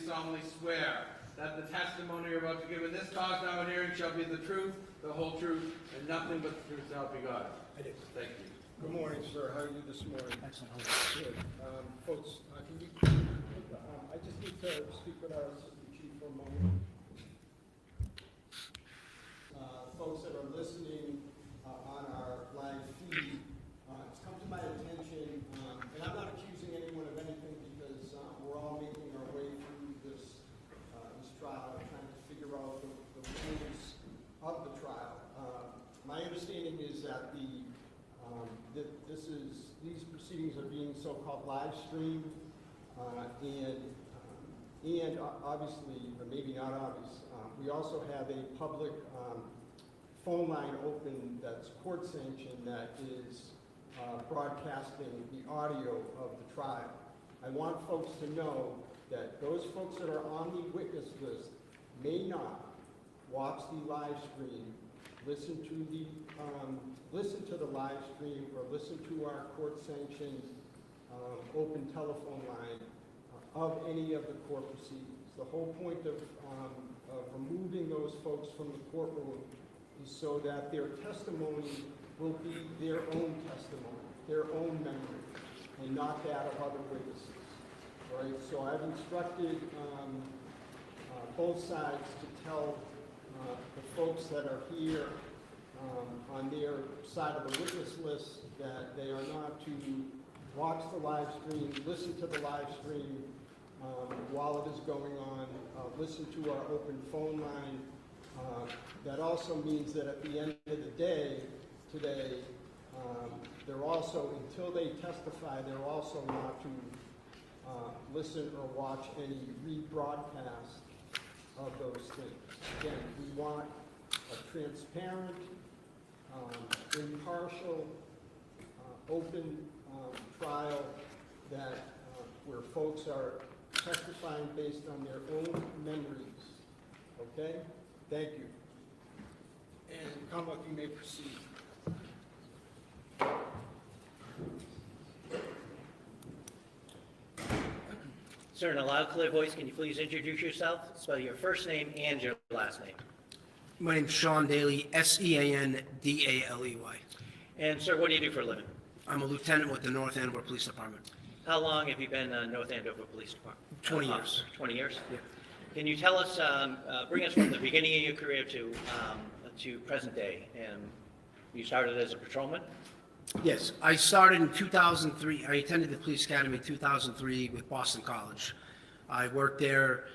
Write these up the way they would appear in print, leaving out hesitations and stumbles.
solemnly swear that the testimony you're about to give in this cause now and hearing shall be the truth, the whole truth, and nothing but the truth, so help you God? I do. Thank you. Good morning, sir. How are you this morning? Excellent. Good. Folks, can you, I just need to speak with our assistant chief for a moment. Folks that are listening on our live feed, it's come to my attention, and I'm not accusing anyone of anything because we're all making our way through this trial and trying to figure out the rules of the trial. My understanding is that these proceedings are being so-called live streamed, and obviously, or maybe not obvious, we also have a public phone line open that's court sanctioned that is broadcasting the audio of the trial. I want folks to know that those folks that are on the witness list may not watch the live stream, listen to the live stream, or listen to our court-sanctioned open telephone line of any of the court proceedings. The whole point of removing those folks from the courtroom is so that their testimony will be their own testimony, their own memory, and not that of other witnesses. All right, so I've instructed both sides to tell the folks that are here on their side of the witness list that they are not to watch the live stream, listen to the live stream while it is going on, listen to our open phone line. That also means that at the end of the day today, they're also, until they testify, they're also not to listen or watch any rebroadcast of those things. Again, we want a transparent, impartial, open trial that where folks are testifying based on their own memories. Okay? Thank you. And Commonwealth, you may proceed. Sir, in a loud, clear voice, can you please introduce yourself? Spell your first name and your last name. My name's Sean Daly, Seandaley. And sir, what do you do for a living? I'm a lieutenant with the North Andover Police Department. How long have you been North Andover Police Department? 20 years. Officer? 20 years? Yeah. Can you tell us, bring us from the beginning of your career to present day? And you started as a patrolman? Yes, I started in 2003. I attended the police academy in 2003 with Boston College. I worked there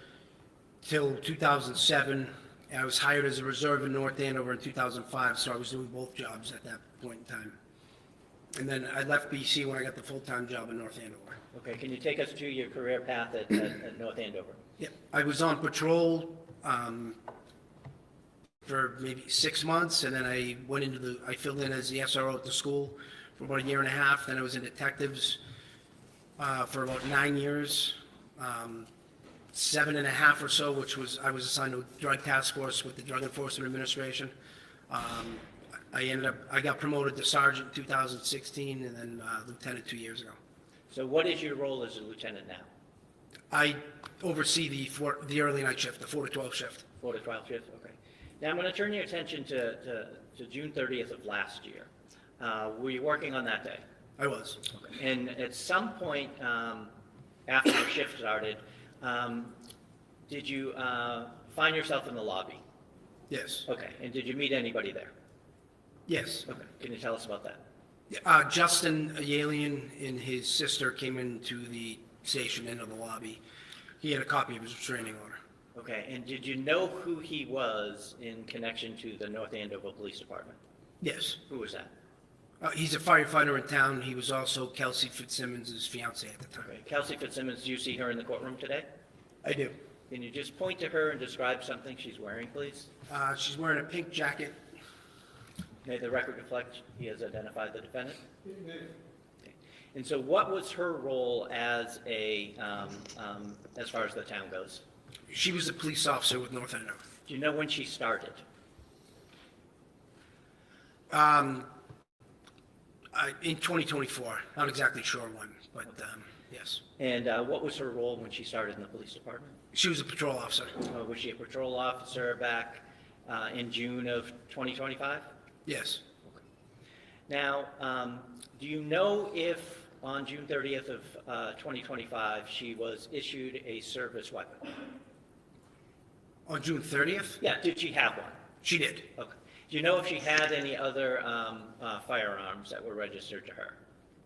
till 2007. I was hired as a reserve in North Andover in 2005, so I was doing both jobs at that point in time. And then I left BC when I got the full-time job in North Andover. Okay, can you take us through your career path at North Andover? Yeah, I was on patrol for maybe 6 months, and then I went into I filled in as the SRO at the school for about a year and a half. Then I was in detectives for about 9 years, 7.5 or so, I was assigned to a drug task force with the Drug Enforcement Administration. I got promoted to sergeant in 2016, and then lieutenant 2 years ago. So what is your role as a lieutenant now? I oversee the early night shift, the 4 to 12 shift. 4 to 12 shift, okay. Now I'm going to turn your attention to June 30th of last year. Were you working on that day? I was. Okay. And at some point after your shift started, did you find yourself in the lobby? Yes. Okay. And did you meet anybody there? Yes. Okay. Can you tell us about that? Justin, a alien, and his sister came into the station, into the lobby. He had a copy of his restraining order. Okay. And did you know who he was in connection to the North Andover Police Department? Yes. Who was that? He's a firefighter in town. He was also Kelsey Fitzsimmons' fiance at the time. Okay. Kelsey Fitzsimmons, do you see her in the courtroom today? I do. Can you just point to her and describe something she's wearing, please? She's wearing a pink jacket. May the record reflect he has identified the defendant? Okay. And so what was her role as as far as the town goes? She was a police officer with North Andover. Do you know when she started? In 2024. Not exactly sure when, but yes. And what was her role when she started in the police department? She was a patrol officer. Was she a patrol officer back in June of 2025? Yes. Now, do you know if on June 30th of 2025 she was issued a service weapon? On June 30th? Yeah, did she have one? She did. Okay. Do you know if she had any other firearms that were registered to her?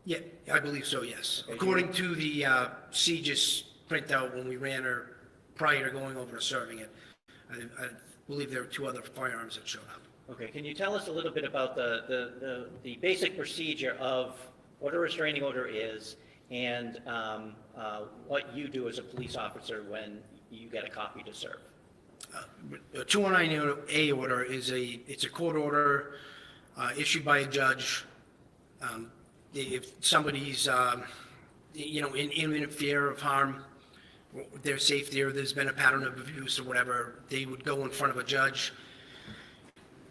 Yeah, I believe so, yes. Okay, According to the CJIS printout when we ran her prior to going over to serving it, I believe there were 2 other firearms that showed up. Okay, can you tell us a little bit about the basic procedure of what a restraining order is and what you do as a police officer when you get a copy to serve? A 219A order it's a court order issued by a judge. If somebody's, in imminent fear of harm, their safety, or there's been a pattern of abuse or whatever, they would go in front of a judge.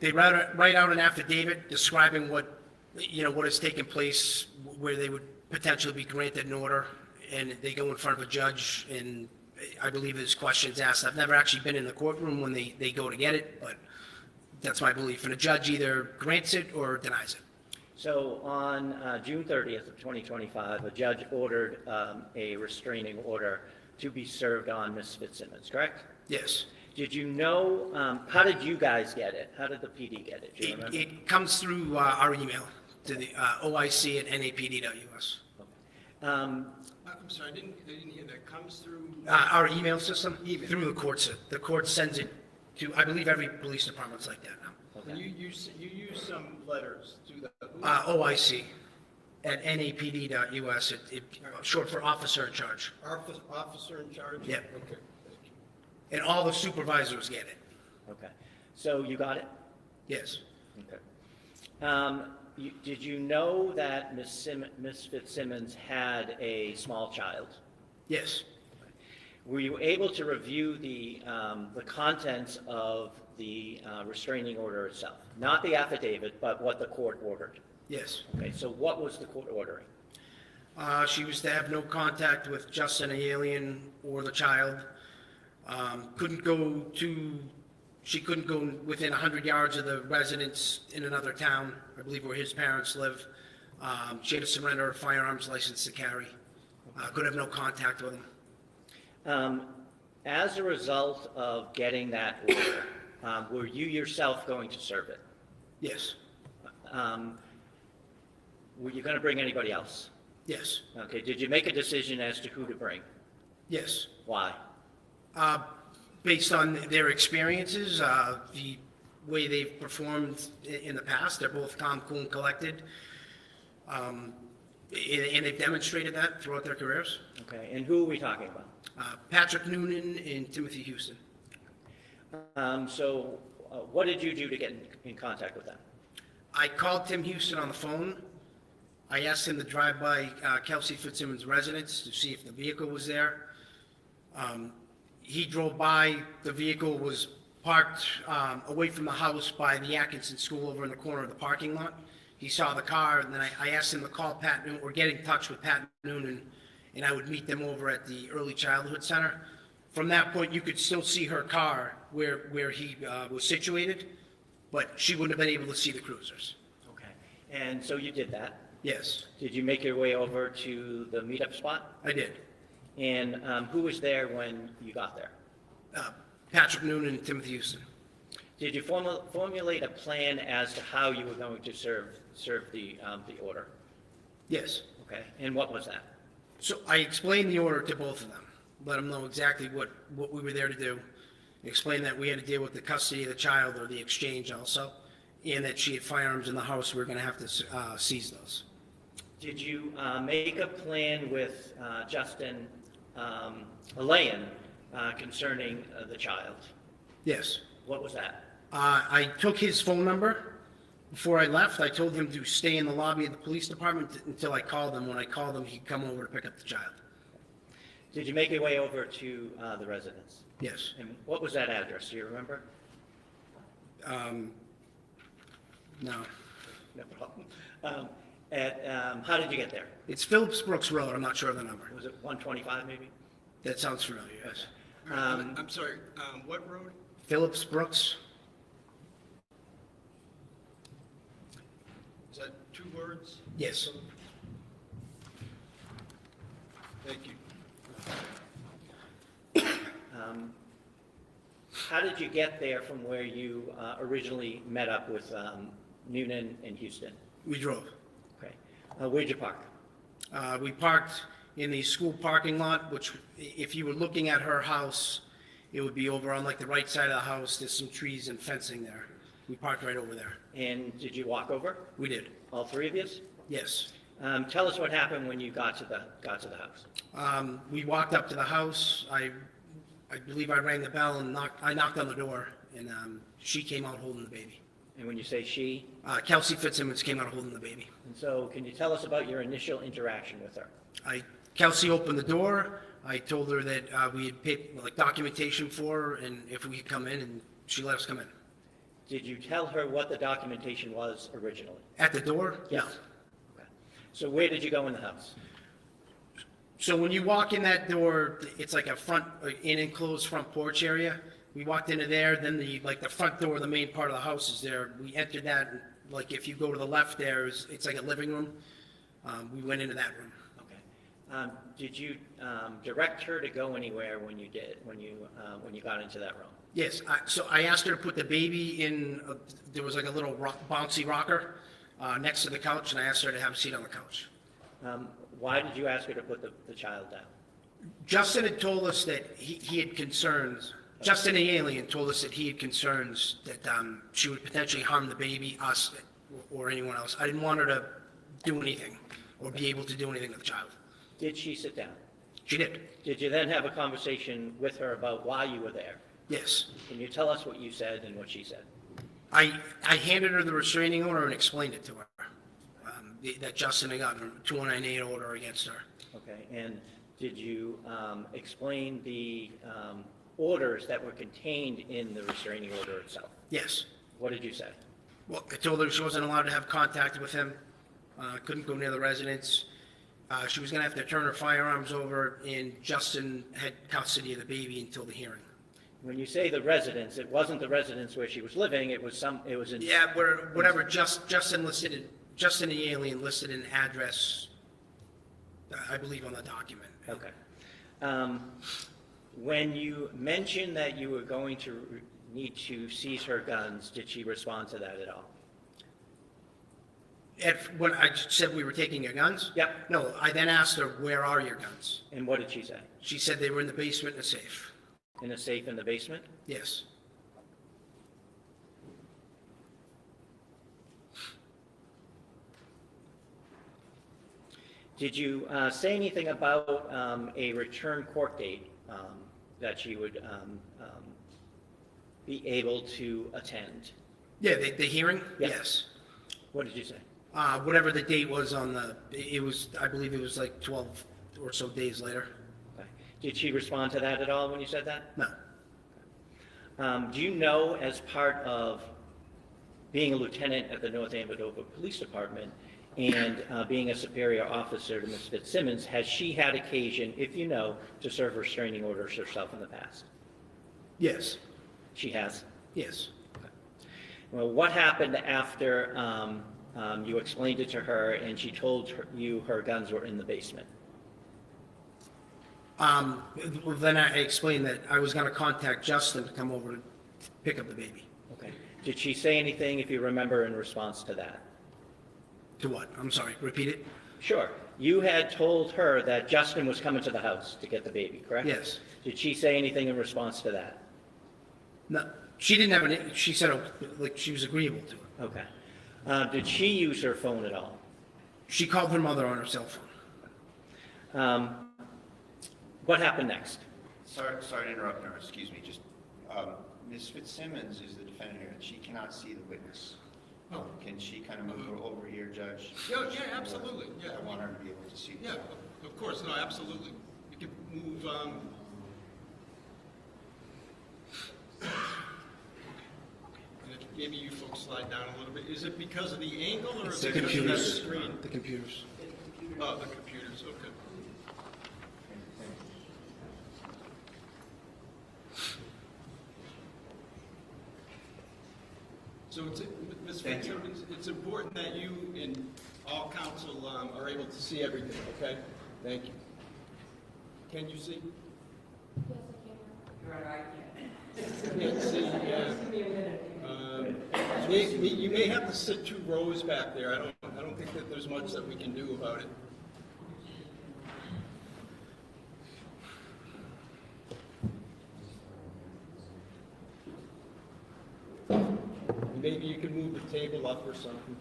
They write out an affidavit describing what has taken place, where they would potentially be granted an order, and they go in front of a judge, and I believe there's questions asked. I've never actually been in the courtroom when they go to get it, but that's my belief. And a judge either grants it or denies it. So on June 30th of 2025, a judge ordered a restraining order to be served on Ms. Fitzsimmons, correct? Yes. Did you know, how did you guys get it? How did the PD get it? Do you remember? It comes through our email to the oic@napd.us. I'm sorry, I didn't hear that. Comes through? Our email system, through the courts. The court sends it to, I believe every police department's like that now. Okay. And you use some letters to the? OIC@napd.us, short for officer in charge. Officer in charge? Yeah. Okay, thank you. And all the supervisors get it. Okay. So you got it? Yes. Okay. Did you know that Ms. Fitzsimmons had a small child? Yes. Were you able to review the contents of the restraining order itself? Not the affidavit, but what the court ordered? Yes. Okay, so what was the court ordering? She was to have no contact with Justin, the alien, or the child. She couldn't go within 100 yards of the residence in another town, I believe where his parents live. She had to surrender her firearms license to carry. Could have no contact with him. As a result of getting that order, were you yourself going to serve it? Yes. Were you going to bring anybody else? Yes. Okay, did you make a decision as to who to bring? Yes. Why? Based on their experiences, the way they've performed in the past, they're both calm, cool, and collected. And they've demonstrated that throughout their careers. Okay, and who are we talking about? Patrick Noonan and Timothy Houston. What did you do to get in contact with them? I called Tim Houston on the phone. I asked him to drive by Kelsey Fitzsimmons' residence to see if the vehicle was there. He drove by, the vehicle was parked away from the house by the Atkinson School over in the corner of the parking lot. He saw the car, and then I asked him to call Pat Noonan, or get in touch with Pat Noonan, and I would meet them over at the Early Childhood Center. From that point, you could still see her car where he was situated, but she wouldn't have been able to see the cruisers. Okay, and so you did that. Yes, Did you make your way over to the meetup spot? I did. And who was there when you got there? Patrick Noonan and Timothy Houston. Did you formulate a plan as to how you were going to serve the order? Yes. Okay, and what was that? So I explained the order to both of them, let them know exactly what we were there to do. Explained that we had to deal with the custody of the child, or the exchange also, and that she had firearms in the house. We were going to have to seize those. Did you make a plan with Justin Alayan concerning the child? Yes. What was that? I took his phone number before I left. I told him to stay in the lobby of the police department until I called him. When I called him, he'd come over to pick up the child. Did you make your way over to the residence? Yes. And what was that address? Do you remember? No. No problem. How did you get there? It's Phillips Brooks Road, I'm not sure of the number. Was it 125 maybe? That sounds familiar, yes. I'm sorry, what road? Phillips Brooks? Is that 2 words? Yes. Thank you. How did you get there from where you originally met up with Noonan and Houston? We drove. Okay. Where'd you park? We parked in the school parking lot, which if you were looking at her house, it would be over on like the right side of the house. There's some trees and fencing there. We parked right over there. And did you walk over? We did. All 3 of you? Yes. Tell us what happened when you got to the house. We walked up to the house. I believe I rang the bell and I knocked on the door, and she came out holding the baby. And when you say she, Kelsey Fitzsimmons came out holding the baby. and so can you tell us about your initial interaction with her? Kelsey opened the door. I told her that we had paid like documentation for her, and if we could come in, and she let us come in. Did you tell her what the documentation was originally? At the door? Yes. Okay. So where did you go in the house? So when you walk in that door, it's like an enclosed front porch area. We walked into there, then the front door, the main part of the house is there. We entered that, and like if you go to the left there, it's like a living room. We went into that room. Okay. Did you direct her to go anywhere when you got into that room? Yes, so I asked her to put the baby in, there was like a little bouncy rocker next to the couch, and I asked her to have a seat on the couch. Why did you ask her to put the child down? Justin had told us that he had concerns, Justin the alien told us that he had concerns that she would potentially harm the baby, us, or anyone else. I didn't want her to do anything or be able to do anything with the child. Did she sit down? She did. Did you then have a conversation with her about why you were there? Yes. Can you tell us what you said and what she said? I handed her the restraining order and explained it to her, that Justin had gotten a 298 order against her. Okay, and did you explain the orders that were contained in the restraining order itself? Yes. What did you say? Well, I told her she wasn't allowed to have contact with him, couldn't go near the residence. She was going to have to turn her firearms over, and Justin had custody of the baby until the hearing. When you say the residence, it wasn't the residence where she was living, it was in... Yeah, whatever, Justin the alien listed an address, I believe, on the document. Okay. When you mentioned that you were going to need to seize her guns, did she respond to that at all? When I said we were taking your guns? Yep. No, I then asked her, where are your guns? And what did she say? She said they were in the basement in a safe. In a safe in the basement? Yes. Did you say anything about a return court date that she would be able to attend? Yeah, the hearing? Yeah. Yes. What did you say? Whatever the date was I believe it was like 12 or so days later. Okay. Did she respond to that at all when you said that? No. Do you know, as part of being a lieutenant at the North Andover Police Department and being a superior officer to Ms. Fitzsimmons, has she had occasion, if you know, to serve restraining orders herself in the past? Yes. She has? Yes. Well, what happened after you explained it to her and she told you her guns were in the basement? Well, then I explained that I was going to contact Justin to come over to pick up the baby. Okay. Did she say anything, if you remember, in response to that? To what? I'm sorry, repeat it? Sure. You had told her that Justin was coming to the house to get the baby, correct? Yes. Did she say anything in response to that? No, she didn't have any, she said like she was agreeable to it. Okay. Did she use her phone at all? She called her mother on her cell phone. What happened next? Sorry to interrupt, Nora, excuse me, just, Ms. Fitzsimmons is the defendant here, and she cannot see the witness. Oh. Can she kind of move her over here, Judge? Yeah, absolutely, yeah. I want her to be able to see. Yeah, of course, no, absolutely. You can move, and maybe you folks slide down a little bit. Is it because of the angle or is The it because of the computers. screen? The computers. Oh, the computers, okay. So it's, Ms. Thank you. Fitzsimmons, it's important that you and all council are able to see everything, okay? Thank you. Can you see? Can't see, yeah. You may have to sit 2 rows back there. I don't think that there's much that we can do about it. Maybe you can move the table up or something.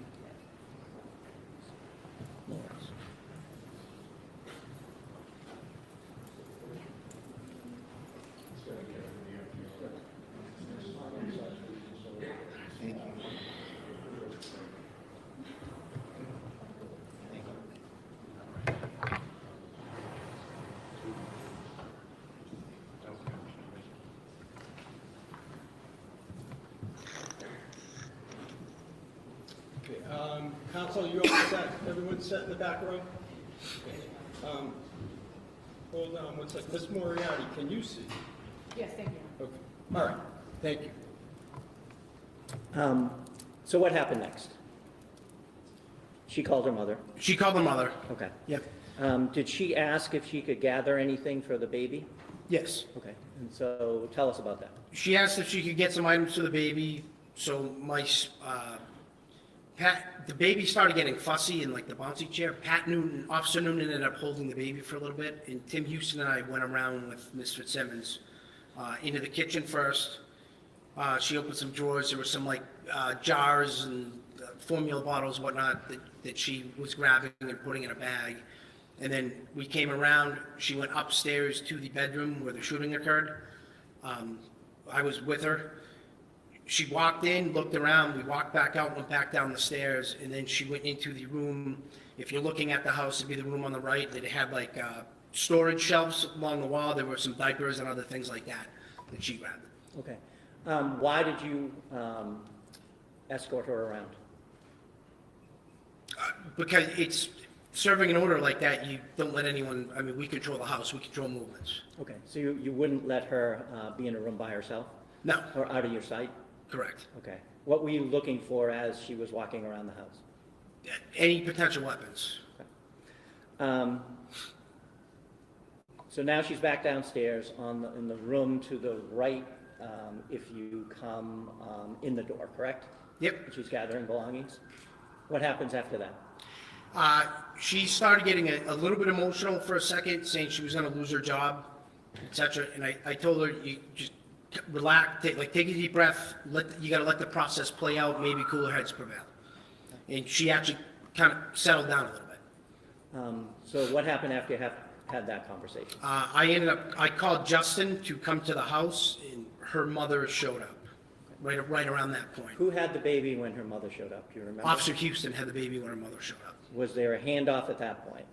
Thank you. Okay, council, you all set? Everyone set in the back row? Okay. Hold on one second. Ms. Moriarty, can you see? Yes, thank you. Okay, all right, thank you. So what happened next? She called her mother. She called the mother. Okay. Yep. Did she ask if she could gather anything for the baby? Yes. Okay, and so tell us about that. She asked if she could get some items for the baby, so the baby started getting fussy in like the bouncy chair. Officer Noonan ended up holding the baby for a little bit, and Tim Houston and I went around with Ms. Fitzsimmons into the kitchen first. She opened some drawers. There were some like jars and formula bottles, whatnot, that she was grabbing and putting in a bag. And then we came around. She went upstairs to the bedroom where the shooting occurred. I was with her. She walked in, looked around. We walked back out, went back down the stairs, and then she went into the room. If you're looking at the house, it'd be the room on the right that had like storage shelves along the wall. There were some diapers and other things like that she grabbed. Okay. Why did you escort her around? Because it's serving an order like that, you don't let anyone, I mean, we control the house, we control movements. Okay, so you wouldn't let her be in a room by herself No, or out of your sight? correct. Okay. What were you looking for as she was walking around the house? Any potential weapons. So now she's back downstairs in the room to the right if you come in the door, correct? Yep. She's gathering belongings. What happens after that? She started getting a little bit emotional for a second, saying she was gonna lose her job, etc. And I told her, you just relax, take a deep breath, you gotta let the process play out, maybe cooler heads prevail. And she actually kind of settled down a little bit. So what happened after you had that conversation? I called Justin to come to the house, and her mother showed up, right around that point. Who had the baby when her mother showed up? Do you remember? Officer Houston had the baby when her mother showed up. Was there a handoff at that point?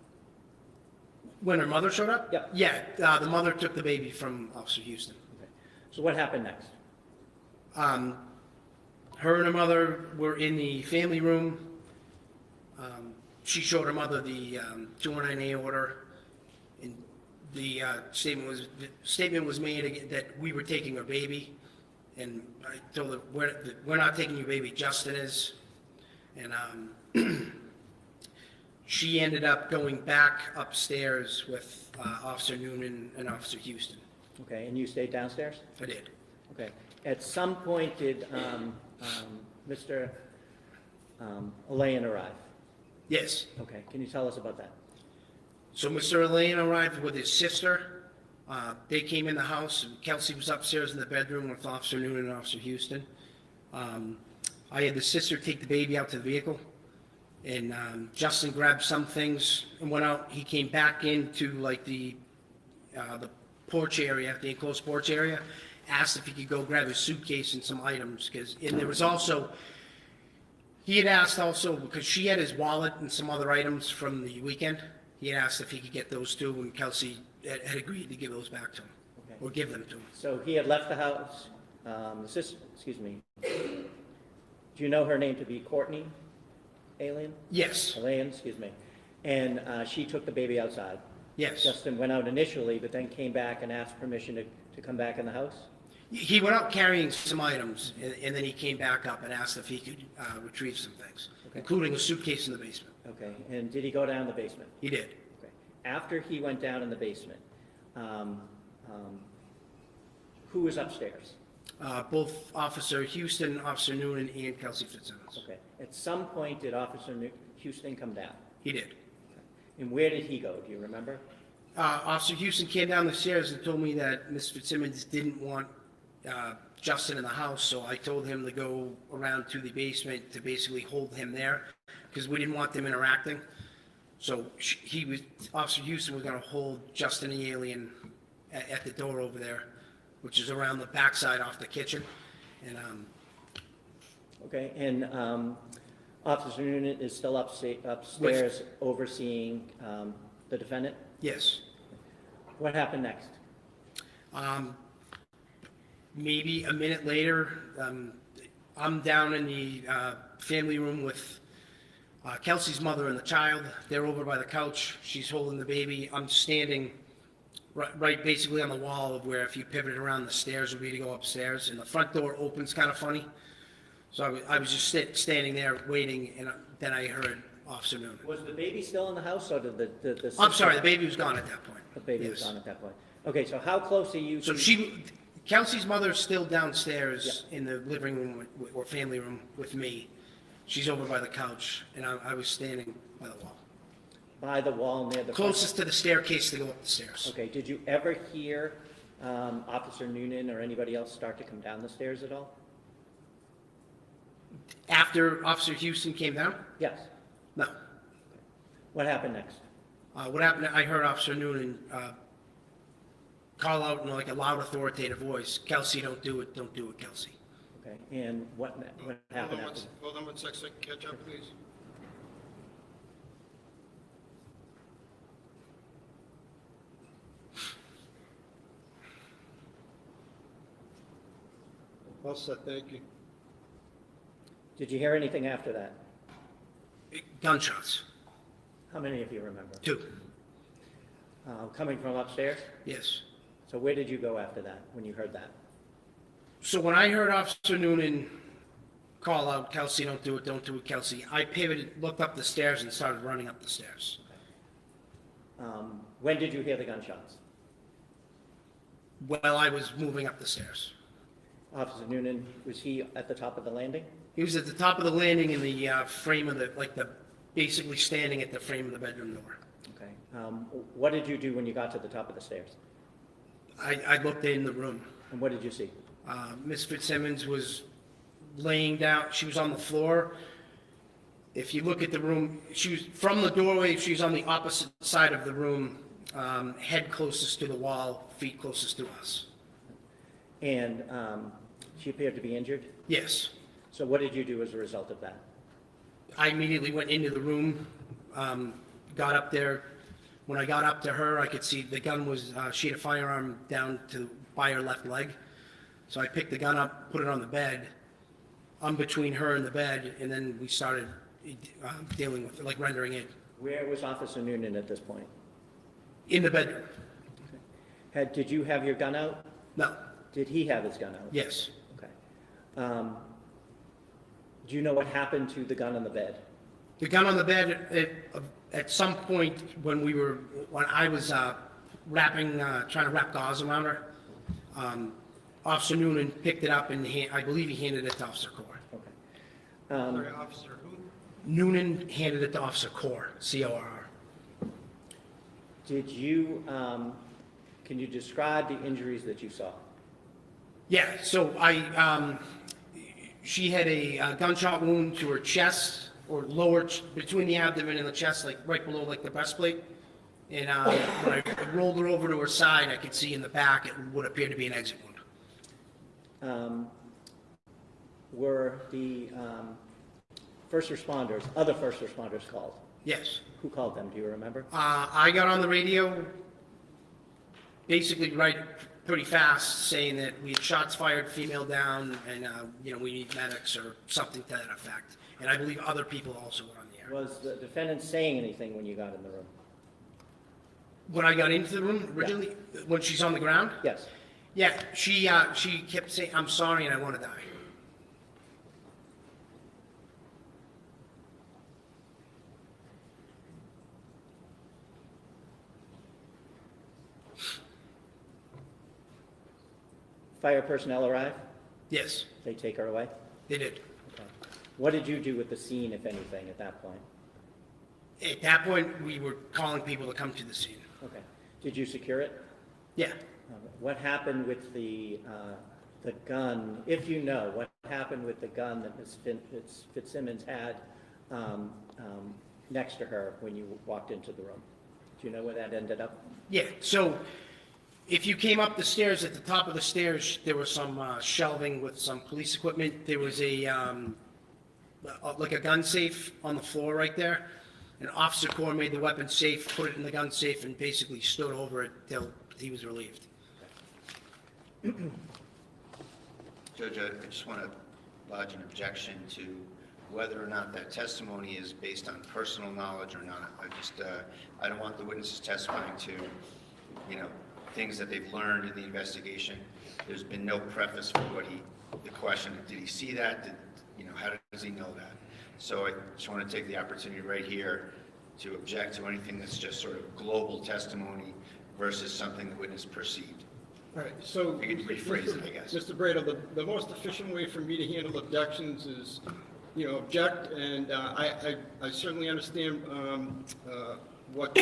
When her mother showed up? Yep. Yeah, the mother took the baby from Officer Houston. Okay. So what happened next? Her and her mother were in the family room. She showed her mother the 209A order, and the statement was made that we were taking her baby, and I told her, we're not taking your baby, Justin is. And she ended up going back upstairs with Officer Noonan and Officer Houston. Okay, and you stayed downstairs? I did. Okay. At some point, did Mr. Elaine arrive? Yes. Okay, can you tell us about that? So Mr. Elaine arrived with his sister. They came in the house, and Kelsey was upstairs in the bedroom with Officer Noonan and Officer Houston. I had the sister take the baby out to the vehicle, and Justin grabbed some things and went out. He came back into like the porch area, the enclosed porch area, asked if he could go grab his suitcase and some items, and there was also, he had asked also, because she had his wallet and some other items from the weekend, he had asked if he could get those too, and Kelsey had agreed to give those back to him, Okay. or give them to him. So he had left the house, Do you know her name to be Courtney Alien? Yes, Elaine, excuse me. And she took the baby outside. yes. Justin went out initially, but then came back and asked permission to come back in the house? He went out carrying some items, and then he came back up and asked if he could retrieve some things, Okay. including a suitcase in the basement. Okay, and did he go down the basement? He did. Okay. After he went down in the basement, who was upstairs? Both Officer Houston, Officer Noonan, and Kelsey Fitzsimmons. Okay. At some point, did Officer Houston come down? He did. And where did he go? Do you remember? Officer Houston came down the stairs and told me that Ms. Fitzsimmons didn't want Justin in the house, so I told him to go around to the basement to basically hold him there, because we didn't want them interacting. So Officer Houston was gonna hold Justin the alien at the door over there, which is around the backside off the kitchen. And, Okay, and Officer Noonan is still upstairs overseeing the defendant? yes. What happened next? Maybe a minute later, I'm down in the family room with Kelsey's mother and the child. They're over by the couch. She's holding the baby. I'm standing right basically on the wall of where if you pivot around the stairs would be to go upstairs. And the front door opens kind of funny. So I was just standing there waiting, and then I heard Officer Noonan. Was the baby still in the house, or did the I'm sorry, the baby was gone at that point. The baby was Yes. gone at that point. Okay, so how close are you So to... Kelsey's mother's still downstairs in the living room or family room with me. She's over by the couch, and I was standing by the wall. By the wall near the... Closest to the staircase to go up the stairs. Okay, did you ever hear Officer Noonan or anybody else start to come down the stairs at all? After Officer Houston came down? Yes. No. What happened next? What happened, I heard Officer Noonan call out in like a loud authoritative voice, "Kelsey, don't do it, Kelsey." Okay, and what happened after? Hold on one sec, so I can catch up, please. Well said, thank you. Did you hear anything after that? Gunshots. How many of you remember? 2. Coming from upstairs? Yes. So where did you go after that, when you heard that? So when I heard Officer Noonan call out, "Kelsey, don't do it, Kelsey," I pivoted, looked up the stairs and started running up the stairs. When did you hear the gunshots? While I was moving up the stairs. Officer Noonan, was he at the top of the landing? He was at the top of the landing in the frame of basically standing at the frame of the bedroom door. Okay. What did you do when you got to the top of the stairs? I looked in the room. And what did you see? Ms. Fitzsimmons was laying down, she was on the floor. If you look at the room, she was, from the doorway, she was on the opposite side of the room, head closest to the wall, feet closest to us. And she appeared to be injured? Yes. So what did you do as a result of that? I immediately went into the room, got up there. When I got up to her, I could see the gun was, she had a firearm down by her left leg. So I picked the gun up, put it on the bed. I'm between her and the bed, and then we started dealing with it, like rendering it Where was Officer Noonan at this point? in the bedroom. Did you have your gun out? No. Did he have his gun out? Yes. Okay. Do you know what happened to the gun on the bed? The gun on the bed, at some point when I was trying to wrap gauze around her, Officer Noonan picked it up and I believe he handed it to Officer Core. Okay. Sorry, Officer who? Noonan handed it to Officer Core, C-O-R-R. Did you, can you describe the injuries that you saw? Yeah, so she had a gunshot wound to her chest, or lower, between the abdomen and the chest, like right below like the breastplate. And when I rolled her over to her side, I could see in the back it would appear to be an exit wound. Were the other first responders called? Yes. Who called them? Do you remember? I got on the radio basically right pretty fast, saying that we had shots fired, female down, and, we need medics or something to that effect. And I believe other people also were on the air. Was the defendant saying anything when you got in the room? When I got into the room originally, when she's on the ground, Yes. yeah, she kept saying, "I'm sorry and I want to die." Fire personnel arrive? Yes, They take her away? they did. Okay. What did you do with the scene, if anything, at that point? At that point, we were calling people to come to the scene. Okay. Did you secure it? Yeah. What happened with the gun, if you know, what happened with the gun that Ms. Fitzsimmons had next to her when you walked into the room? Do you know where that ended up? Yeah, so if you came up the stairs, at the top of the stairs, there was some shelving with some police equipment. There was like a gun safe on the floor right there. An officer corps made the weapon safe, put it in the gun safe, and basically stood over it till he was relieved. Judge, I just want to lodge an objection to whether or not that testimony is based on personal knowledge or not. I don't want the witnesses testifying to, things that they've learned in the investigation. There's been no preface for the question, did he see that? How does he know that? So I just want to take the opportunity right here to object to anything that's just sort of global testimony versus something the witness perceived. All right, so. You could rephrase it, I guess. Mr. Brado, the most efficient way for me to handle objections is, object, and I certainly understand what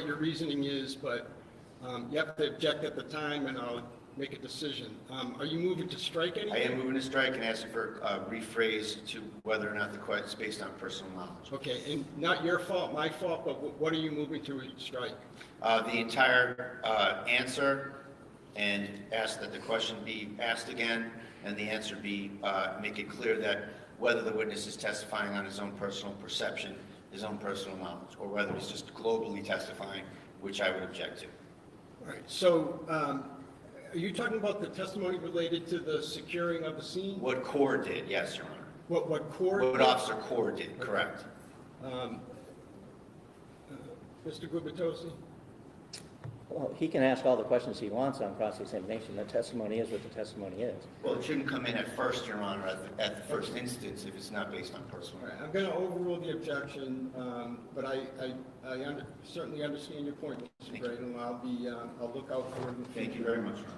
your reasoning is, but you have to object at the time, and I'll make a decision. Are you moving to strike anything? I am moving to strike and asking for a rephrase to whether or not the question is based on personal knowledge. Okay, and not your fault, my fault, but what are you moving to strike? The entire answer, and ask that the question be asked again, and the answer be, make it clear that whether the witness is testifying on his own personal perception, his own personal knowledge, or whether he's just globally testifying, which I would object to. All right, so are you talking about the testimony related to the securing of the scene? What Core did, yes, Your Honor. What court? What Officer Core did, correct. Mr. Gubitosi? Well, he can ask all the questions he wants on cross-examination. The testimony is what the testimony is. Well, it shouldn't come in at first, Your Honor, at the first instance if it's not based on personal All right, knowledge. I'm going to overrule the objection, but I certainly understand your point, Mr. Thank you. Brado, and I'll look out for it in the future. Thank you very much, Your Honor.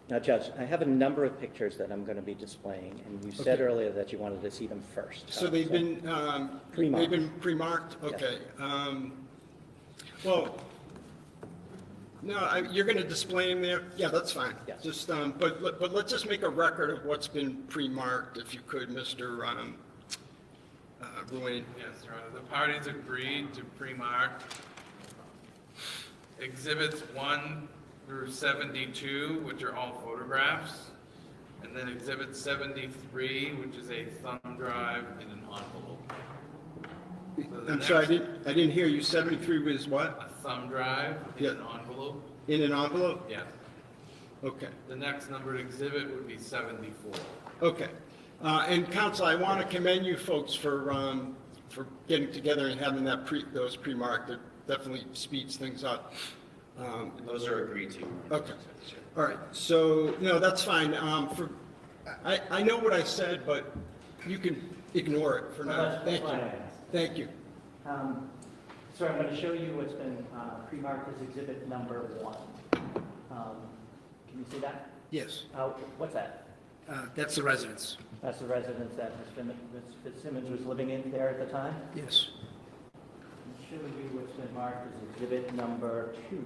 Now, Judge, I have a number of pictures that I'm going to be displaying, and you said Okay. earlier that you wanted to see them first. So they've been, Pre-marked. they've been pre-marked? Okay. Well, no, you're going to display them there? Yeah, that's fine. Yes. Just, but let's just make a record of what's been pre-marked, if you could, Mr. Ruane. Yes, Your Honor. The parties agreed to pre-mark exhibits 1 through 72, which are all photographs, and then exhibit 73, which is a thumb drive in an envelope. So the I'm sorry, next- I didn't hear you. 73 was what? A thumb drive in Yeah. an envelope? In an envelope? Yes. Okay. The next numbered exhibit would be 74. Okay. And counsel, I want to commend you folks for getting together and having those pre-marked. It definitely speeds things up. Those are agreed to. Okay. All right. So, no, that's fine. I know what I said, but you can ignore it for now. That's Thank you. fine, I asked. Thank you. Sir, I'm going to show you what's been pre-marked as exhibit number 1. Can you see that? Yes, What's that? that's the residence. That's the residence that Ms. Fitzsimmons was living in there at the time? Yes. I'll show you what's been marked as exhibit number 2.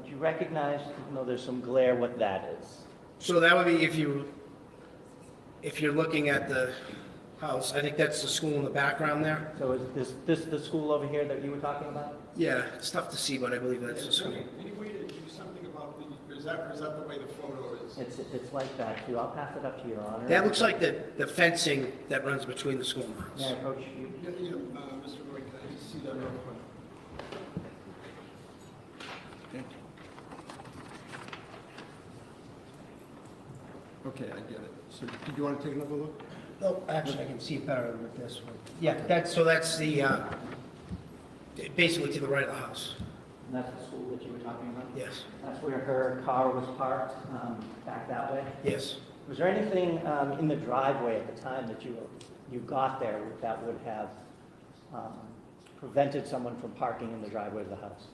Do you recognize, even though there's some glare, what that is? So that would be if you're looking at the house, I think that's the school in the background there. So is this the school over here that you were talking about? Yeah, it's tough to see, but I believe that's the school. Any way to do something about is that the way the photo is? It's like that too. I'll pass it up to Your Honor. That looks like the fencing that runs between the school May I grounds. approach you? Mr. Roy, can I just see that real quick? Okay, I get it. So did you want to take another look? Oh, actually, I can see it better with this one. Yeah, that's the, basically to the right of the house. And that's the school that you were talking about? Yes, That's where her car was parked, back that way? yes. Was there anything in the driveway at the time that you got there that would have prevented someone from parking in the driveway of the house?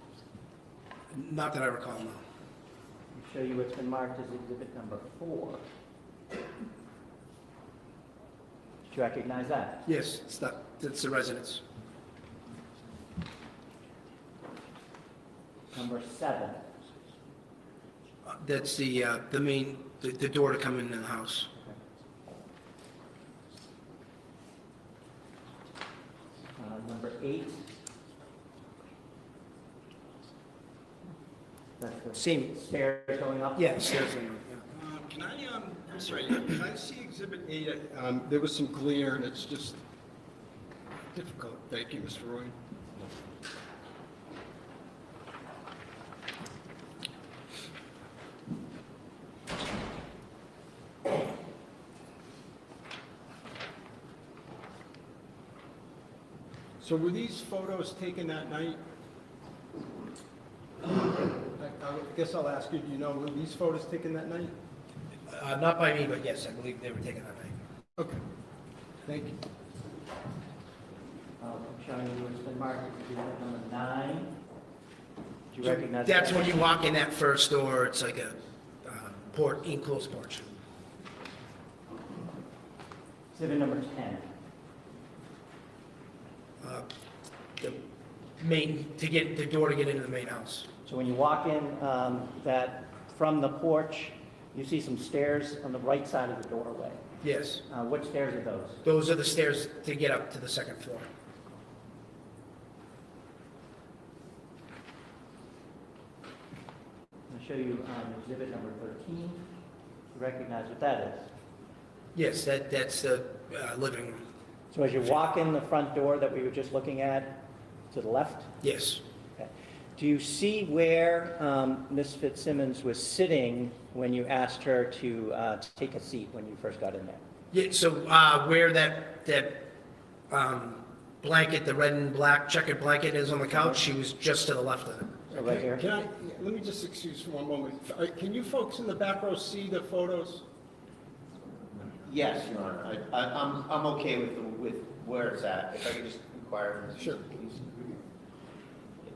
Not that I recall, no. I'll show you what's been marked as exhibit number 4. Did you recognize that? Yes, that's the residence. Number 7. That's the main, the door to come into the house. Number 8. That's the Same, stairs going up? yeah, stairs in, yeah. Can I'm sorry, can I see Exhibit 8? There was some glare, and it's just difficult. Thank you, Mr. Roy. So were these photos taken that night? I guess I'll ask you, do you know, were these photos taken that night? Not by me, but yes, I believe they were taken that night. Okay, thank you. I'm showing you what's been marked as exhibit number 9. Do you recognize That's that? when you walk in that first door, it's like a enclosed porch. Exhibit number 10. The main, to get, the door to get into the main house. So when you walk in, that from the porch, you see some stairs on the right side of the doorway. Yes, What stairs are those? those are the stairs to get up to the second floor. I'm going to show you exhibit number 13. You recognize what that is? Yes, that's the living room. So as you walk in the front door that we were just looking at, to the left, Yes, okay. Do you see where Ms. Fitzsimmons was sitting when you asked her to take a seat when you first got in there? yeah, so where that blanket, the red and black checkered blanket is on the couch, she was just to the left of it. So right here? Can I, let me just excuse for one moment. Can you folks in the back row see the photos? Yes, Your Honor, I'm okay with where it's at. If I could just inquire. from the- Sure.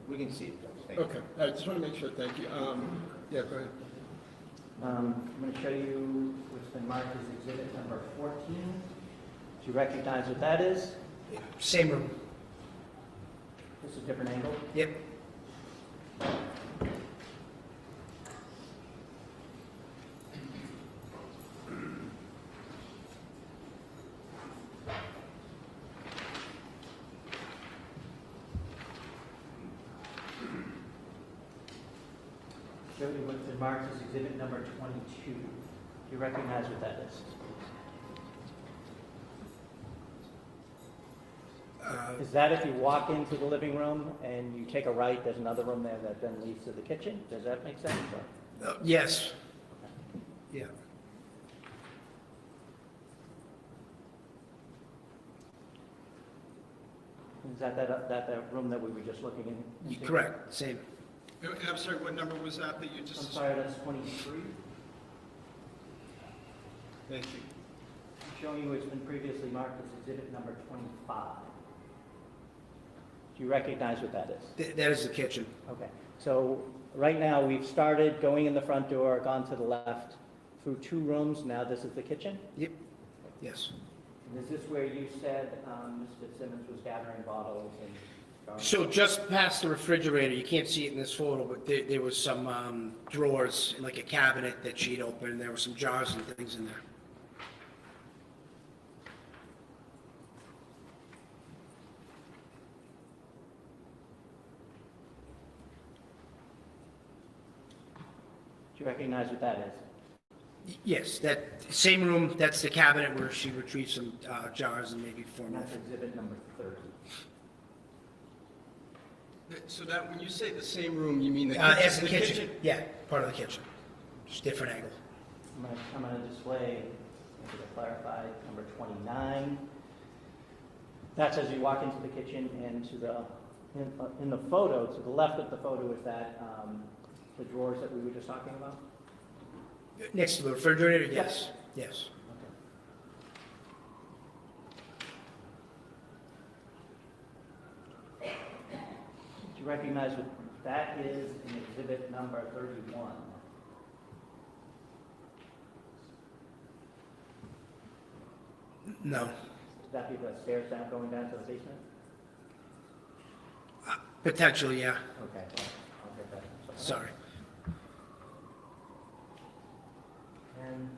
We can see it, thank you. Okay, I just want to make sure, thank you. Yeah, go ahead. I'm going to show you what's been marked as exhibit number 14. Do you recognize what that is? Same room. This is a different angle. Yep. Show you what's been marked as exhibit number 22. Do you recognize what that is? Is that if you walk into the living room and you take a right, there's another room there that then leads to the kitchen? Does that make sense? Or- Yes. Yeah. Is that room that we were just looking in? into? Correct, same. I'm sorry, what number was that you I'm just? sorry, that's 23. Thank you. I'm showing you what's been previously marked as exhibit number 25. Do you recognize what that is? That is the kitchen. Okay, so right now, we've started going in the front door, gone to the left, through 2 rooms, now this is the kitchen? Yep, yes. And is this where you said Ms. Fitzsimmons was gathering bottles and... So just past the refrigerator, you can't see it in this photo, but there was some drawers, like a cabinet that she'd opened, there were some jars and things in there. Do you recognize what that is? Yes, that same room, that's the cabinet where she retrieved some jars and maybe And formula. that's exhibit number 30. So that, when you say the same room, you mean the It's kitchen? the kitchen, yeah, part of the kitchen, just different angle. I'm gonna display, to clarify, number 29. That's as you walk into the kitchen, and to the, in the photo, to the left of the photo is that, the drawers that we were just talking about? Next to the refrigerator, yes, yes. Do you recognize what that is in exhibit number 31? No, Would that be the stairs down, going down to the basement? potentially, yeah, Okay, well, I'll get that. sorry. And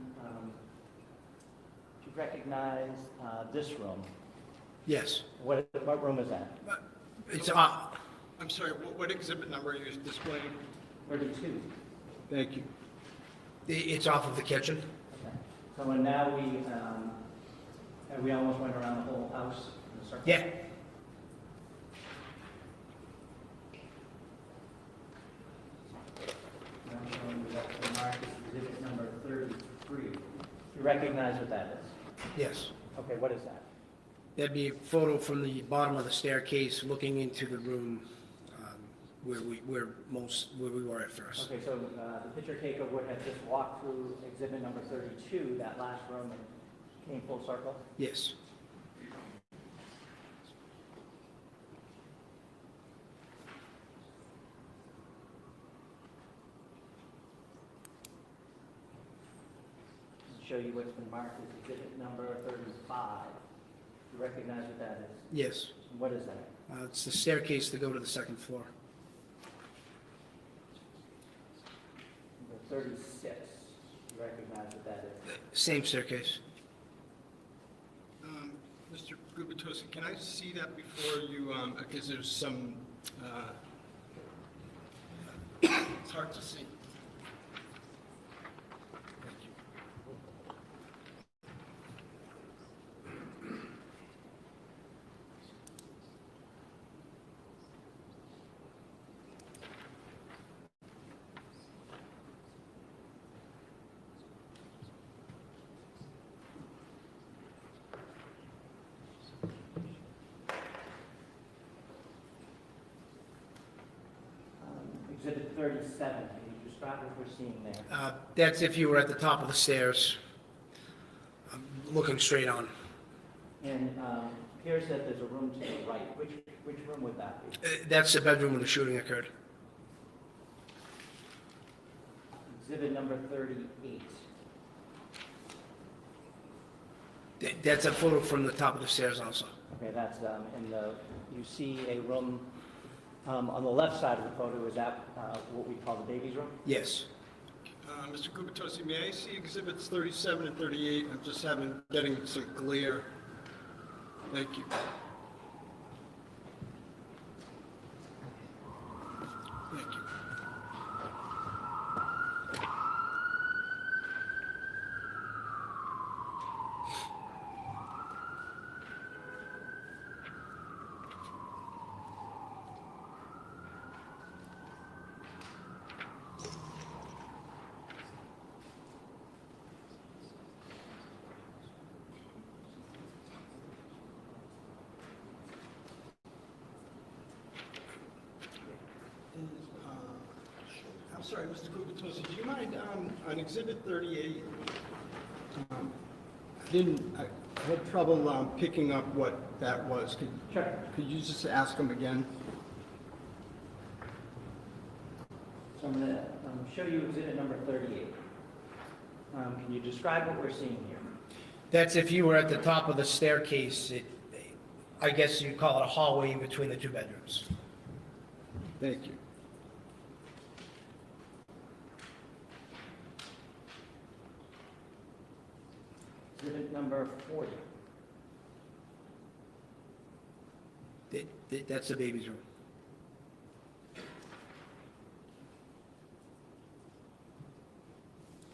do you recognize this room? Yes. What room is that? It's, I'm sorry, what exhibit number are you displaying? 32. Thank you. it's off of the kitchen. Okay. So and now we almost went around the whole house in a circle? Yeah, Now showing you that the mark is exhibit number 33. You recognize what that is? yes. Okay, what is that? That'd be a photo from the bottom of the staircase looking into the room where we were at first. Okay, so the picture taker would have just walked through exhibit number 32, that last room, and came full circle? Yes. Show you what's been marked as exhibit number 35. You recognize what that is? Yes. What is that? It's the staircase to go to the second floor. Number 36. You recognize what that is? Same staircase. Mr. Gubitosi, can I see that before you, because there's some, it's hard to see. Thank you. Exhibit 37. Can you describe what we're seeing there? That's if you were at the top of the stairs, looking straight on. And appears that there's a room to the right. Which room would that be? That's the bedroom where the shooting occurred. Exhibit number 38. That's a photo from the top of the stairs also. Okay, that's in the. You see a room on the left side of the photo. Is that what we call the baby's room? Yes. Mr. Gubitosi, may I see exhibits 37 and 38? I'm just getting some glare. Thank you. Thank you. I'm sorry, Mr. Gubitosi, do you mind, on exhibit 38, I had trouble picking up what that was. Sure. Could you just ask him again? So I'm going to show you exhibit number 38. Can you describe what we're seeing here? That's if you were at the top of the staircase. I guess you'd call it a hallway in between the two bedrooms. Thank you. Exhibit number 40. That's the baby's room.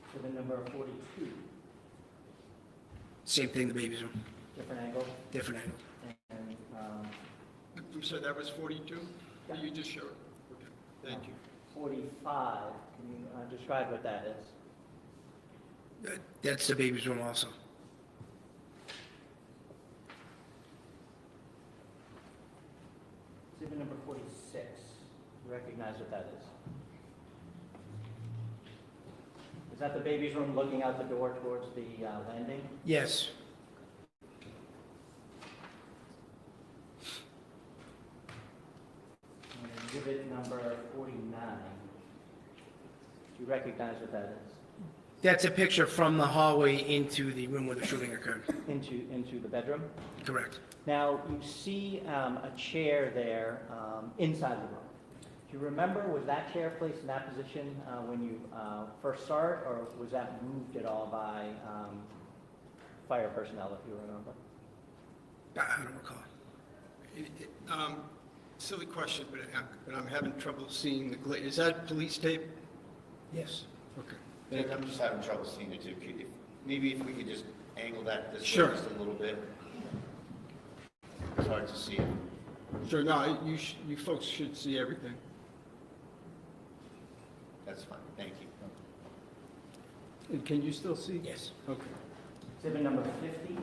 Exhibit number 42. Same thing, the baby's room. Different angle. Different angle. And I'm sorry, that was 42? Yeah. You just showed? Okay, thank you. 45. Can you describe what that is? That's the baby's room also. Exhibit number 46, you recognize what that is? Is that the baby's room looking out the door towards the landing? Yes. And exhibit number 49, do you recognize what that is? That's a picture from the hallway into the room where the shooting occurred. Into the bedroom? Correct. Now, you see a chair there inside the room. Do you remember, was that chair placed in that position when you first saw it, or was that moved at all by fire personnel, if you remember? I don't recall. Silly question, but I'm having trouble seeing the glare. Is that police tape? Yes. Okay. Nick, I'm just having trouble seeing it too. Maybe if we could just angle that this way Sure. just a little bit. It's hard to see it. Sure, no, you folks should see everything. That's fine, thank you. And can you still see? Yes. Okay. Exhibit number 50,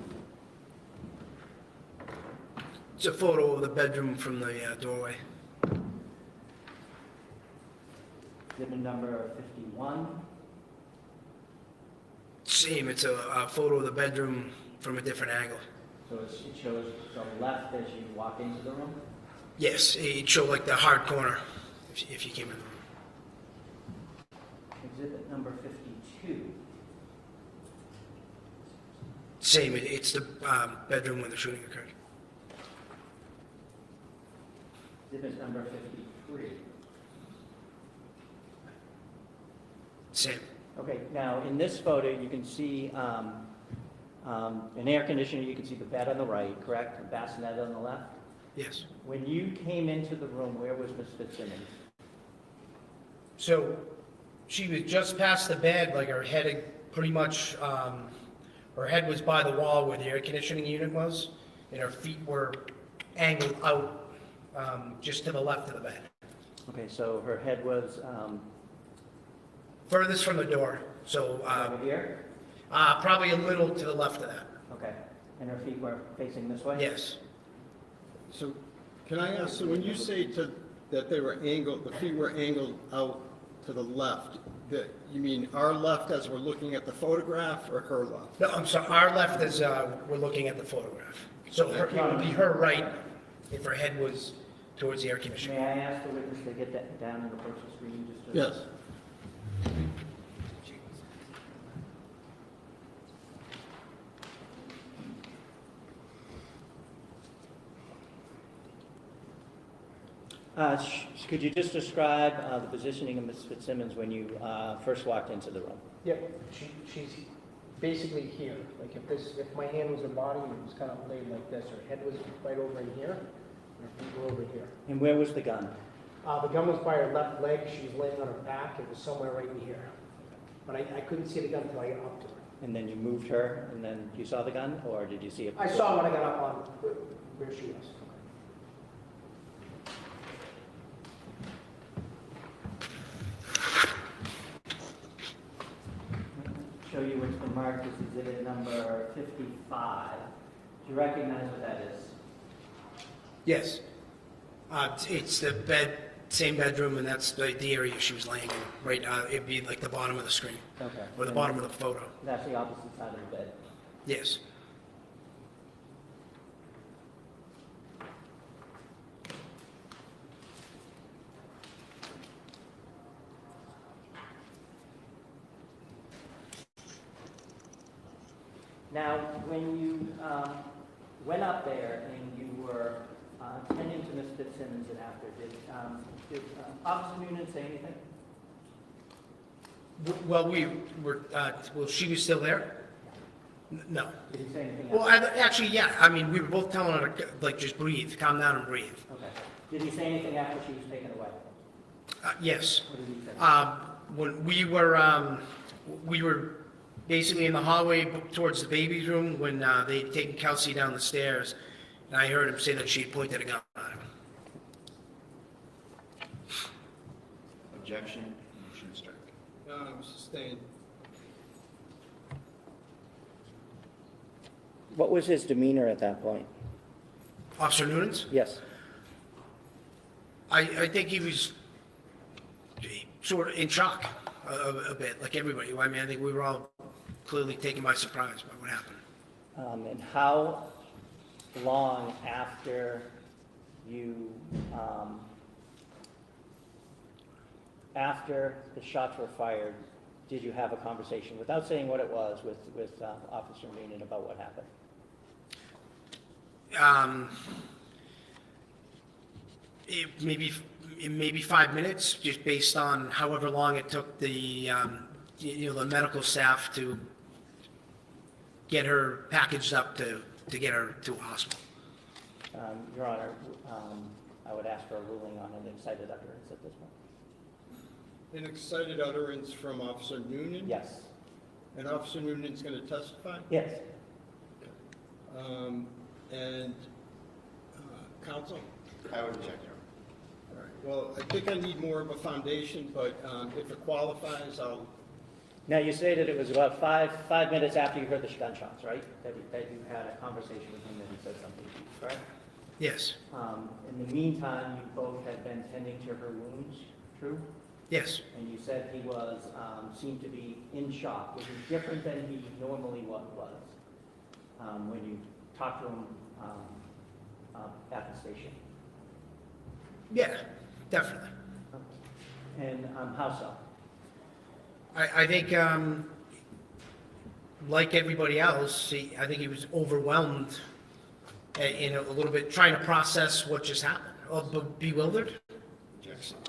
It's a photo of the bedroom from the doorway. exhibit number 51, Same, it's a photo of the bedroom from a different angle. so it shows the left as you walk into the room. Yes, it showed like the hard corner if you came in the room. Exhibit number 52, Same, it's the bedroom where the shooting occurred. exhibit number 53. Same. Okay, now in this photo, you can see an air conditioner, you can see the bed on the right, correct? A bassinet on the left. Yes. When you came into the room, where was Ms. Fitzsimmons? So she was just past the bed, like her head had pretty much, her head was by the wall where the air conditioning unit was, and her feet were angled out just to the left of the bed. Okay, so her head was Furthest from the door, so over here? probably a little to the left of that. Okay, and her feet were facing this way? Yes. So can I ask, so when you say that they were angled, the feet were angled out to the left, that you mean our left as we're looking at the photograph or her left? No, I'm sorry, our left is, we're looking at the photograph. So it would be her right if her head was towards the air May conditioner. I ask the witness to get that down and approach the screen just to... Yes. Could you just describe the positioning of Ms. Fitzsimmons when you first walked into the room? Yep, she's basically here. Like if my hand was her body, it was kind of laid like this. Her head was right over in here, and her feet were over here. And where was the gun? The gun was by her left leg. She was laying on her back. It was somewhere right in here. But I couldn't see the gun until I got up to her. And then you moved her, and then you saw the gun, or did you see it? I saw when I got up on where she was. Show you what's been marked as exhibit number 55. Do you recognize what that is? Yes. It's the bed, same bedroom, and that's the area she was laying in. Right, it'd be like the bottom of the screen, Okay. or the bottom of the photo. That's the opposite side of the bed. Yes. Now, when you went up there and you were attending to Ms. Fitzsimmons and after, did Officer Noonan say anything? Well, we were, well, she was still there? No. Did he say anything Well, after? actually, yeah, I mean, we were both telling her to, like, just breathe, calm down and breathe. Okay. Did he say anything after she was taken away? Yes. What did he say? When we were basically in the hallway towards the baby's room when they'd taken Kelsey down the stairs, and I heard him say that she pointed a gun at him. Objection, motion to strike. Sustained. What was his demeanor at that point? Officer Noonan's? Yes. I think he was sort of in shock a bit, like everybody. I mean, I think we were all clearly taken by surprise by what happened. And how long after you, after the shots were fired, did you have a conversation, without saying what it was, with Officer Noonan about what happened? Maybe 5 minutes, just based on however long it took the the medical staff to get her packaged up to get her to a hospital. Your Honor, I would ask for a ruling on an excited utterance at this point. An excited utterance from Officer Noonan? Yes. And Officer Noonan's going to testify? Yes. And counsel? I would object, Your All Honor. right, well, I think I need more of a foundation, but if it qualifies, I'll, Now, you stated it was about five minutes after you heard the gunshots, right? That you had a conversation with him and he said something to you, correct? Yes, In the meantime, you both had been tending to her wounds, true? yes, And you said he was, seemed to be in shock, which is different than he normally was, when you talked to him, at the station. yeah, definitely. And, how so? I think, like everybody else, I think he was overwhelmed in a little bit, trying to process what just happened, bewildered.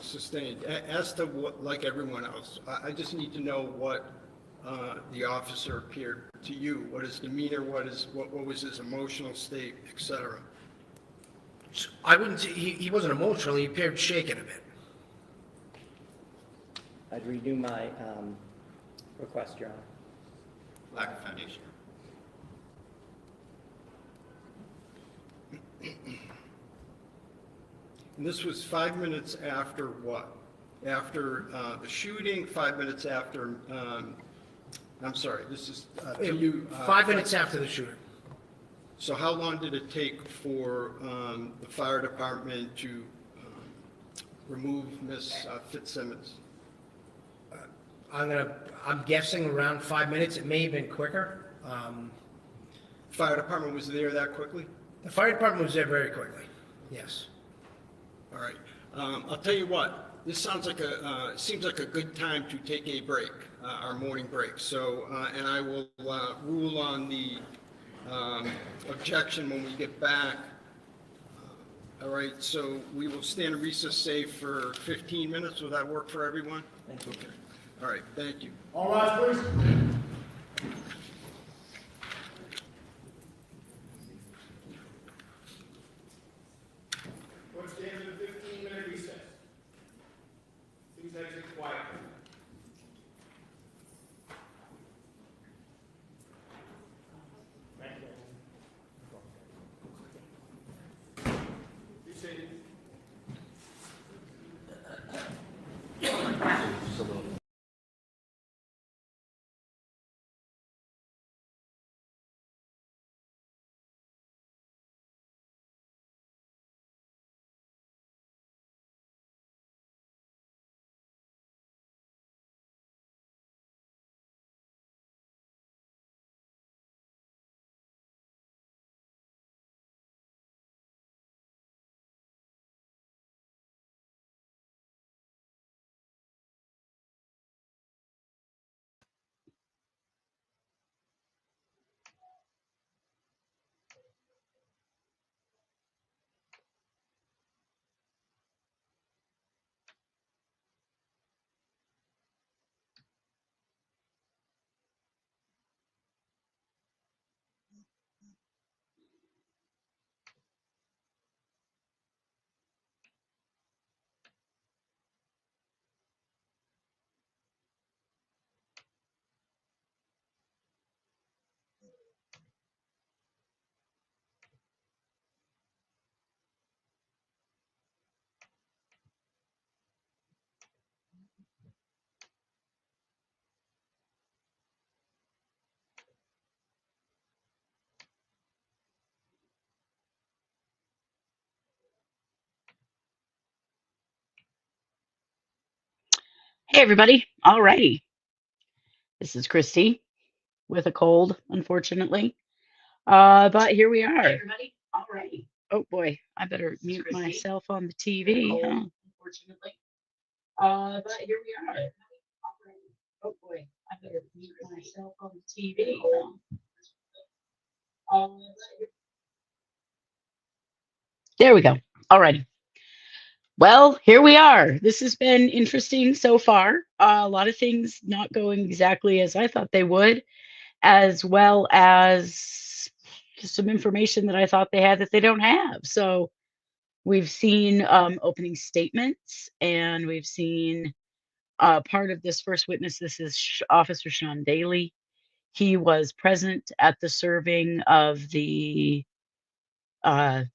sustained. As to what, like everyone else, I just need to know what the officer appeared to you, what his demeanor, what was his emotional state, et cetera. I wouldn't say, he wasn't emotional, he appeared shaken a bit. I'd redo my, request, Your Honor. Lack of foundation. And this was 5 minutes after what? After the shooting, 5 minutes after, I'm sorry, this is to you. 5 minutes after the shooting. So how long did it take for the fire department to remove Miss Fitzsimmons? I'm guessing around 5 minutes, it may have been quicker. Fire department was there that quickly? The fire department was there very quickly, yes. All right. I'll tell you what, this sounds like seems like a good time to take a break, our morning break. So, and I will rule on the objection when we get back. All right, so we will stand in recess, say, for 15 minutes. Will that work for everyone? Thank you. Okay. All right, thank you. All rise, please. Hey, everybody. All righty. This is Kristi with a cold, unfortunately. But here we are. Hey, everybody. All righty. Oh, boy. I better mute myself on the TV. Huh? Unfortunately. But here we are. Oh, boy. I better mute myself on the TV. Huh? There we go. All righty. Well, here we are. This has been interesting so far. A lot of things not going exactly as I thought they would, as well as some information that I thought they had that they don't have. So we've seen opening statements, and we've seen part of this first witness. This is Officer Sean Daly. He was present at the serving of the uh,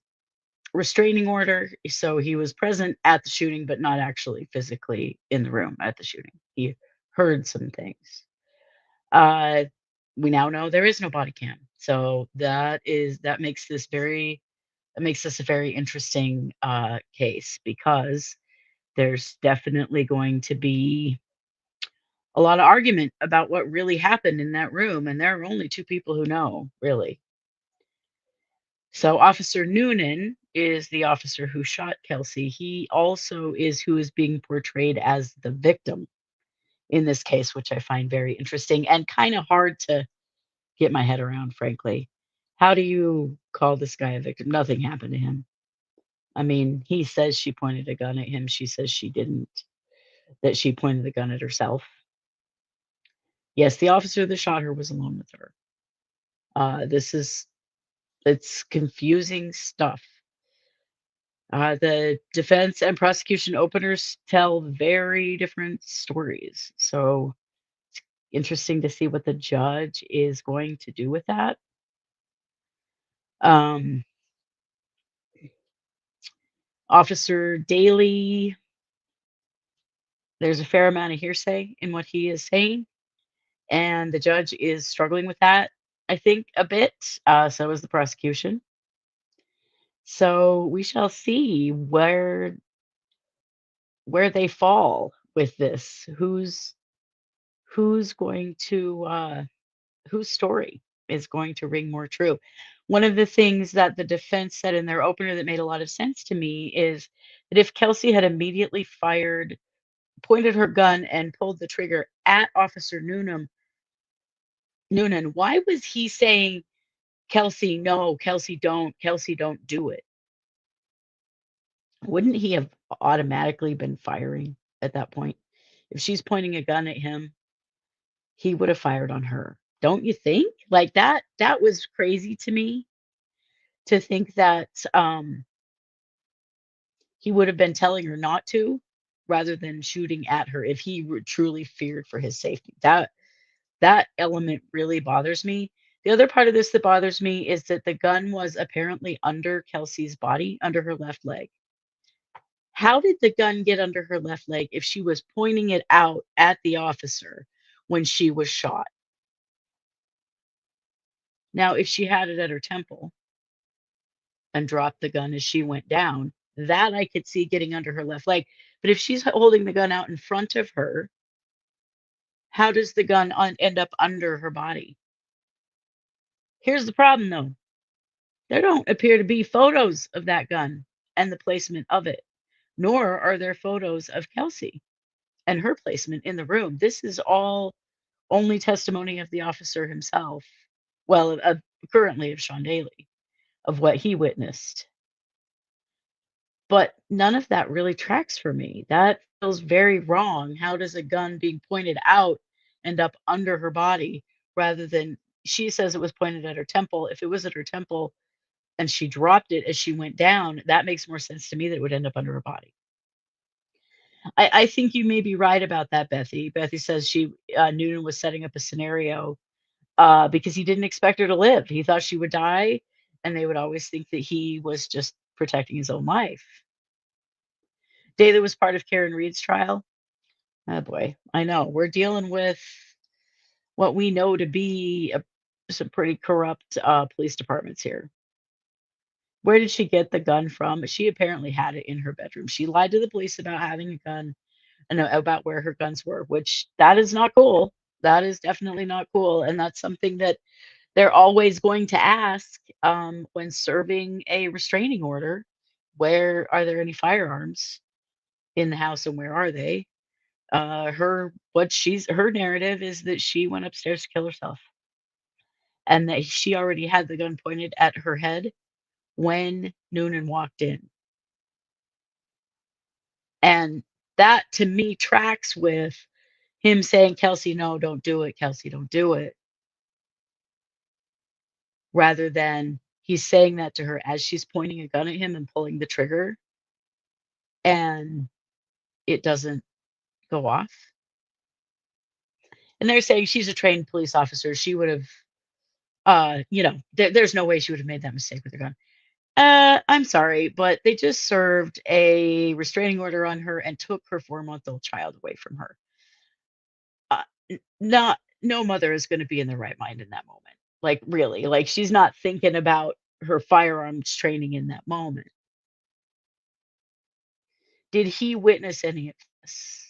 restraining order. So he was present at the shooting, but not actually physically in the room at the shooting. He heard some things. Uh, we now know there is no body cam. So that makes this a very interesting case, because there's definitely going to be a lot of argument about what really happened in that room, and there are only two people who know, really. So Officer Noonan is the officer who shot Kelsey. He also is who is being portrayed as the victim in this case, which I find very interesting and kind of hard to get my head around, frankly. How do you call this guy a victim? Nothing happened to him. I mean, he says she pointed a gun at him. She says she didn't, that she pointed the gun at herself. Yes, the officer that shot her was alone with her. It's confusing stuff. The defense and prosecution openers tell very different stories. So it's interesting to see what the judge is going to do with that. Um, Officer Daly, there's a fair amount of hearsay in what he is saying, and the judge is struggling with that, I think, a bit. So is the prosecution. So we shall see where they fall with this. Who's going to whose story is going to ring more true. One of the things that the defense said in their opener that made a lot of sense to me is that if Kelsey had immediately pointed her gun and pulled the trigger at Officer Noonan, why was he saying, Kelsey, no, Kelsey, don't do it? Wouldn't he have automatically been firing at that point? If she's pointing a gun at him, he would have fired on her. Don't you think? Like that was crazy to me, to think that he would have been telling her not to, rather than shooting at her if he truly feared for his safety. That element really bothers me. The other part of this that bothers me is that the gun was apparently under Kelsey's body, under her left leg. How did the gun get under her left leg if she was pointing it out at the officer when she was shot? Now, if she had it at her temple and dropped the gun as she went down, that I could see getting under her left leg. But if she's holding the gun out in front of her, how does the gun end up under her body? Here's the problem, though. There don't appear to be photos of that gun and the placement of it, nor are there photos of Kelsey and her placement in the room. This is all only testimony of the officer himself. Well, currently of Sean Daly, of what he witnessed. But none of that really tracks for me. That feels very wrong. How does a gun being pointed out end up under her body, rather than, she says it was pointed at her temple. If it was at her temple and she dropped it as she went down, that makes more sense to me that it would end up under her body. I think you may be right about that, Bethy. Bethy says Noonan was setting up a scenario because he didn't expect her to live. He thought she would die, and they would always think that he was just protecting his own life. Daly was part of Karen Reed's trial. Oh boy, I know. We're dealing with what we know to be some pretty corrupt police departments here. Where did she get the gun from? She apparently had it in her bedroom. She lied to the police about having a gun. and about where her guns were, which that is not cool. That is definitely not cool. And that's something that they're always going to ask when serving a restraining order. Where are there any firearms in the house and where are they? Her narrative is that she went upstairs to kill herself and that she already had the gun pointed at her head when Noonan walked in. And that to me tracks with him saying, Kelsey, no, don't do it. Kelsey, don't do it. Rather than he's saying that to her as she's pointing a gun at him and pulling the trigger and it doesn't go off. And they're saying she's a trained police officer. She would have, there's no way she would have made that mistake with her gun. I'm sorry, but they just served a restraining order on her and took her 4-month-old child away from her. No mother is going to be in their right mind in that moment. Like, really, like, she's not thinking about her firearms training in that moment. Did he witness any of this?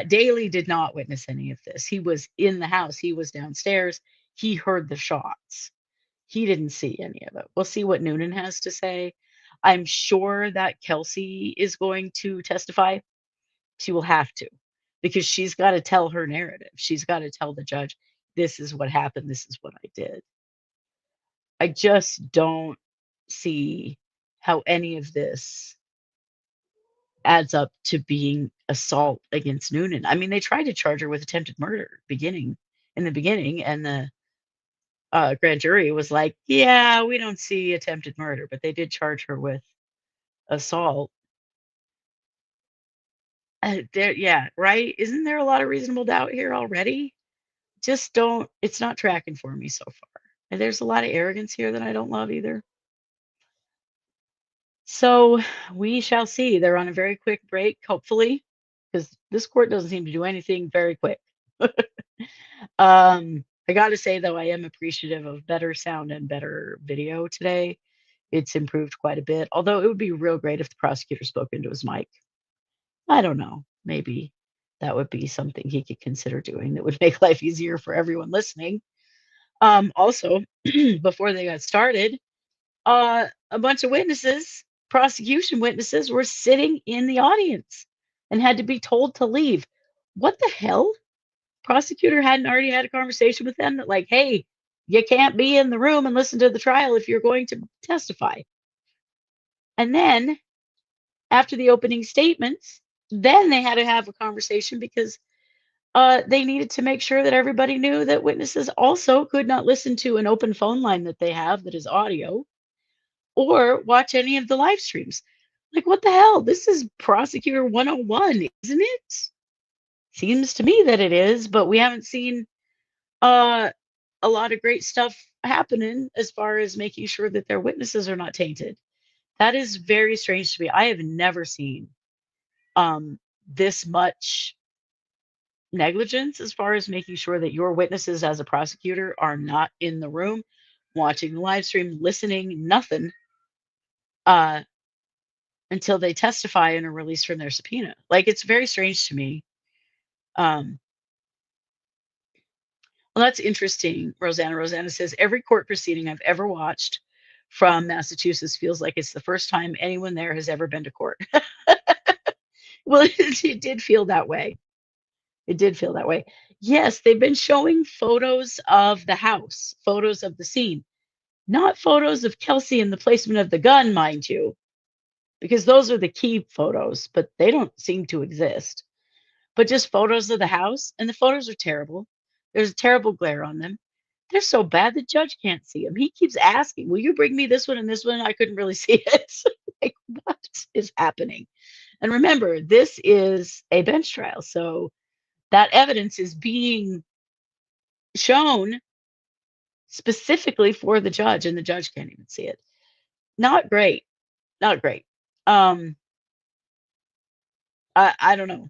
Daly did not witness any of this. He was in the house. He was downstairs. He heard the shots. He didn't see any of it. We'll see what Noonan has to say. I'm sure that Kelsey is going to testify. She will have to, because she's got to tell her narrative. She's got to tell the judge, this is what happened. This is what I did. I just don't see how any of this adds up to being assault against Noonan. I mean, they tried to charge her with attempted murder in the beginning, and the grand jury was like, yeah, we don't see attempted murder, but they did charge her with assault. Yeah, right? Isn't there a lot of reasonable doubt here already? Just don't, it's not tracking for me so far. And there's a lot of arrogance here that I don't love either. So we shall see. They're on a very quick break, hopefully, because this court doesn't seem to do anything very quick. I got to say, though, I am appreciative of better sound and better video today. It's improved quite a bit, although it would be real great if the prosecutor spoke into his mic. I don't know. Maybe that would be something he could consider doing that would make life easier for everyone listening. Also, before they got started, a bunch of witnesses, prosecution witnesses, were sitting in the audience and had to be told to leave. What the hell? Prosecutor hadn't already had a conversation with them that, like, hey, you can't be in the room and listen to the trial if you're going to testify. And then after the opening statements, then they had to have a conversation because they needed to make sure that everybody knew that witnesses also could not listen to an open phone line that they have that is audio or watch any of the live streams. Like, what the hell? This is Prosecutor 101, isn't it? Seems to me that it is, but we haven't seen a lot of great stuff happening as far as making sure that their witnesses are not tainted. That is very strange to me. I have never seen this much negligence as far as making sure that your witnesses as a prosecutor are not in the room watching the live stream, listening, nothing until they testify and are released from their subpoena. Like, it's very strange to me. Well, that's interesting, Rosanna. Rosanna says, every court proceeding I've ever watched from Massachusetts feels like it's the first time anyone there has ever been to court. Well, it did feel that way. It did feel that way. Yes, they've been showing photos of the house, photos of the scene, not photos of Kelsey and the placement of the gun, mind you, because those are the key photos, but they don't seem to exist. But just photos of the house, and the photos are terrible. There's a terrible glare on them. They're so bad the judge can't see them. He keeps asking, will you bring me this one and this one? I couldn't really see it. Like, what is happening? And remember, this is a bench trial, so that evidence is being shown specifically for the judge, and the judge can't even see it. Not great. Not great. I don't know.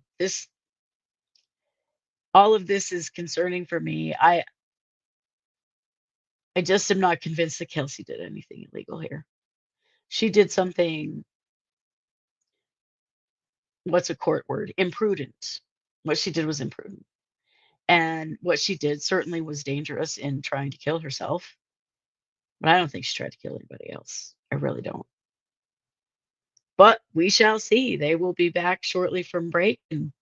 All of this is concerning for me. I just am not convinced that Kelsey did anything illegal here. She did something what's a court word? Imprudent. What she did was imprudent. And what she did certainly was dangerous in trying to kill herself. But I don't think she tried to kill anybody else. I really don't. But we shall see. They will be back shortly from break, and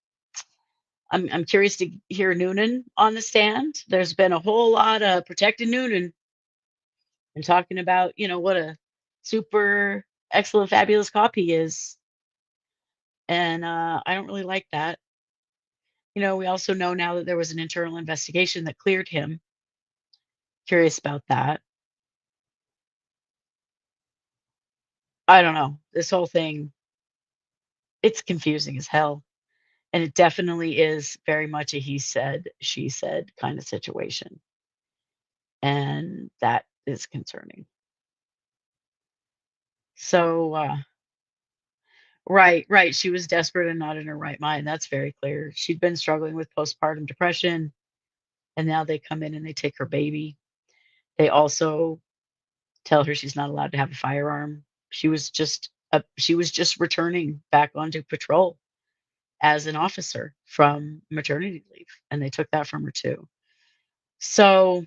I'm curious to hear Noonan on the stand. There's been a whole lot of protecting Noonan and talking about, what a super excellent, fabulous cop he is. And I don't really like that. We also know now that there was an internal investigation that cleared him. Curious about that. I don't know. This whole thing, it's confusing as hell. And it definitely is very much a he said, she said kind of situation. And that is concerning. So, right. She was desperate and not in her right mind. That's very clear. She'd been struggling with postpartum depression, and now they come in and they take her baby. They also tell her she's not allowed to have a firearm. She was just returning back onto patrol as an officer from maternity leave, and they took that from her too. So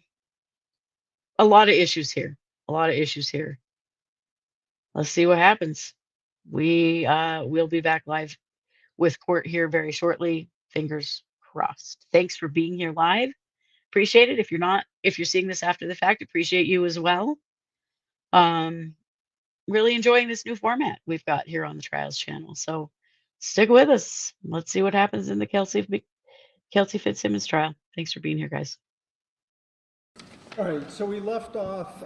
a lot of issues here. Let's see what happens. We'll be back live with court here very shortly. Fingers crossed. Thanks for being here live. Appreciate it. If you're seeing this after the fact, appreciate you as well. Really enjoying this new format we've got here on the Trials channel. So stick with us. Let's see what happens in the Kelsey Fitzsimmons trial. Thanks for being here, guys. All right, so we left off,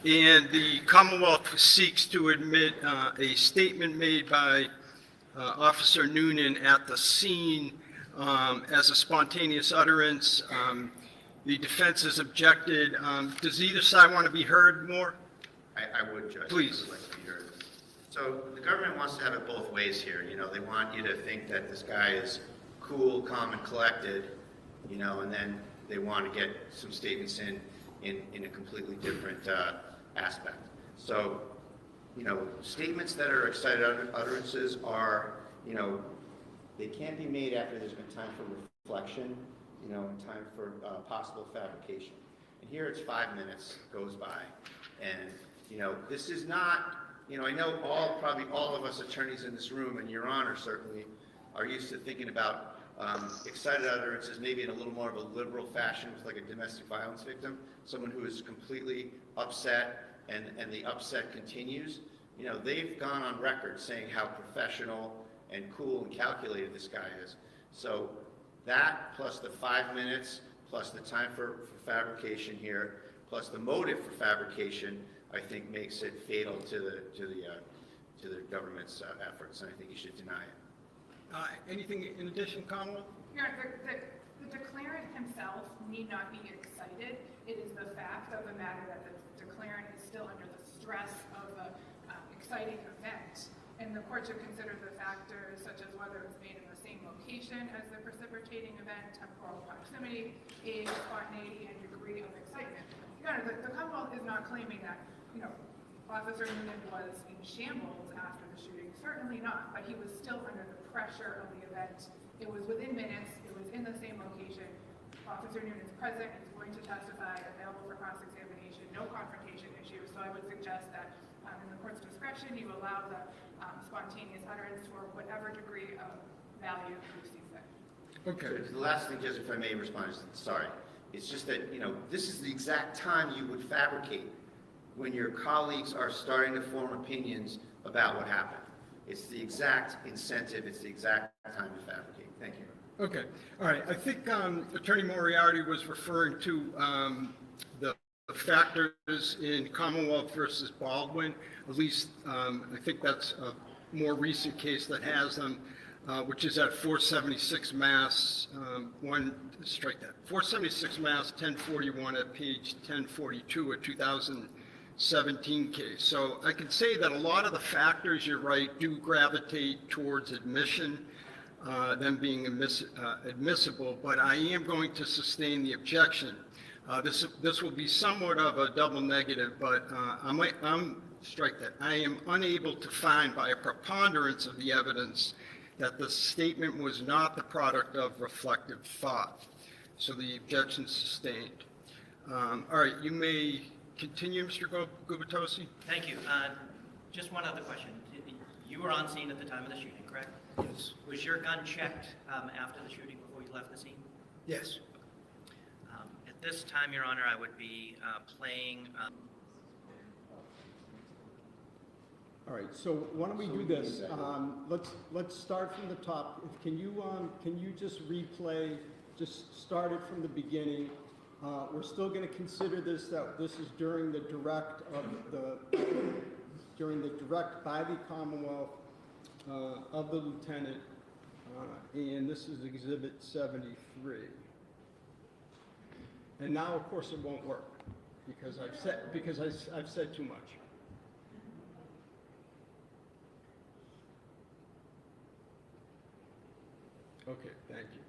and the Commonwealth seeks to admit a statement made by Officer Noonan at the scene as a spontaneous utterance. The defense has objected. Does either side want to be heard more? I would, Judge. Please. I would like to be heard. So the government wants to have it both ways here. They want you to think that this guy is cool, calm, and collected, and then they want to get some statements in a completely different aspect. So, statements that are excited utterances are, they can't be made after there's been time for reflection, and time for possible fabrication. And here it's 5 minutes goes by, and this is not, I know probably all of us attorneys in this room, and Your Honor certainly, are used to thinking about excited utterances maybe in a little more of a liberal fashion with like a domestic violence victim, someone who is completely upset and the upset continues. They've gone on record saying how professional and cool and calculated this guy is. So that plus the 5 minutes, plus the time for fabrication here, plus the motive for fabrication, I think makes it fatal to the government's efforts, and I think you should deny it. Anything in addition, Commonwealth? Your Honor, the declarant himself need not be excited. It is the fact of the matter that the declarant is still under the stress of an exciting event. And the court should consider the factors such as whether it's made in the same location as the precipitating event, temporal proximity, age, spontaneity, and degree of excitement. Your Honor, the Commonwealth is not claiming that, Officer Noonan was in shambles after the shooting. Certainly not, but he was still under the pressure of the event. It was within minutes. It was in the same location. Officer Noonan is present. He's going to testify, available for cross-examination, no confrontation issue. So I would suggest that in the court's discretion, you allow the spontaneous utterance for whatever degree of value you see fit. Okay. The last thing, Judge, if I may respond, sorry. It's just that, this is the exact time you would fabricate when your colleagues are starting to form opinions about what happened. It's the exact incentive, it's the exact time to fabricate. Thank you. Okay, all right. I think Attorney Moriarty was referring to the factors in Commonwealth versus Baldwin. At least I think that's a more recent case that has them, which is at 476 Mass, 476 Mass 1041 at page 1042 of 2017 case. So I can say that a lot of the factors, you're right, do gravitate towards admission, them being admissible, but I am going to sustain the objection. This will be somewhat of a double negative, but I'm strike that. I am unable to find by a preponderance of the evidence that the statement was not the product of reflective thought. So the objection sustained. All right, you may continue, Mr. Gubitosi. Thank you. Just one other question. You were on scene at the time of the shooting, correct? Yes. Was your gun checked after the shooting before you left the scene? Yes. At this time, Your Honor, I would be playing. All right, so why don't we do this? Let's start from the top. Can you just replay, just start it from the beginning? We're still going to consider this, that this is during the direct by the Commonwealth of the lieutenant, and this is Exhibit 73. And now, of course, it won't work because I've said too much. Okay, thank you.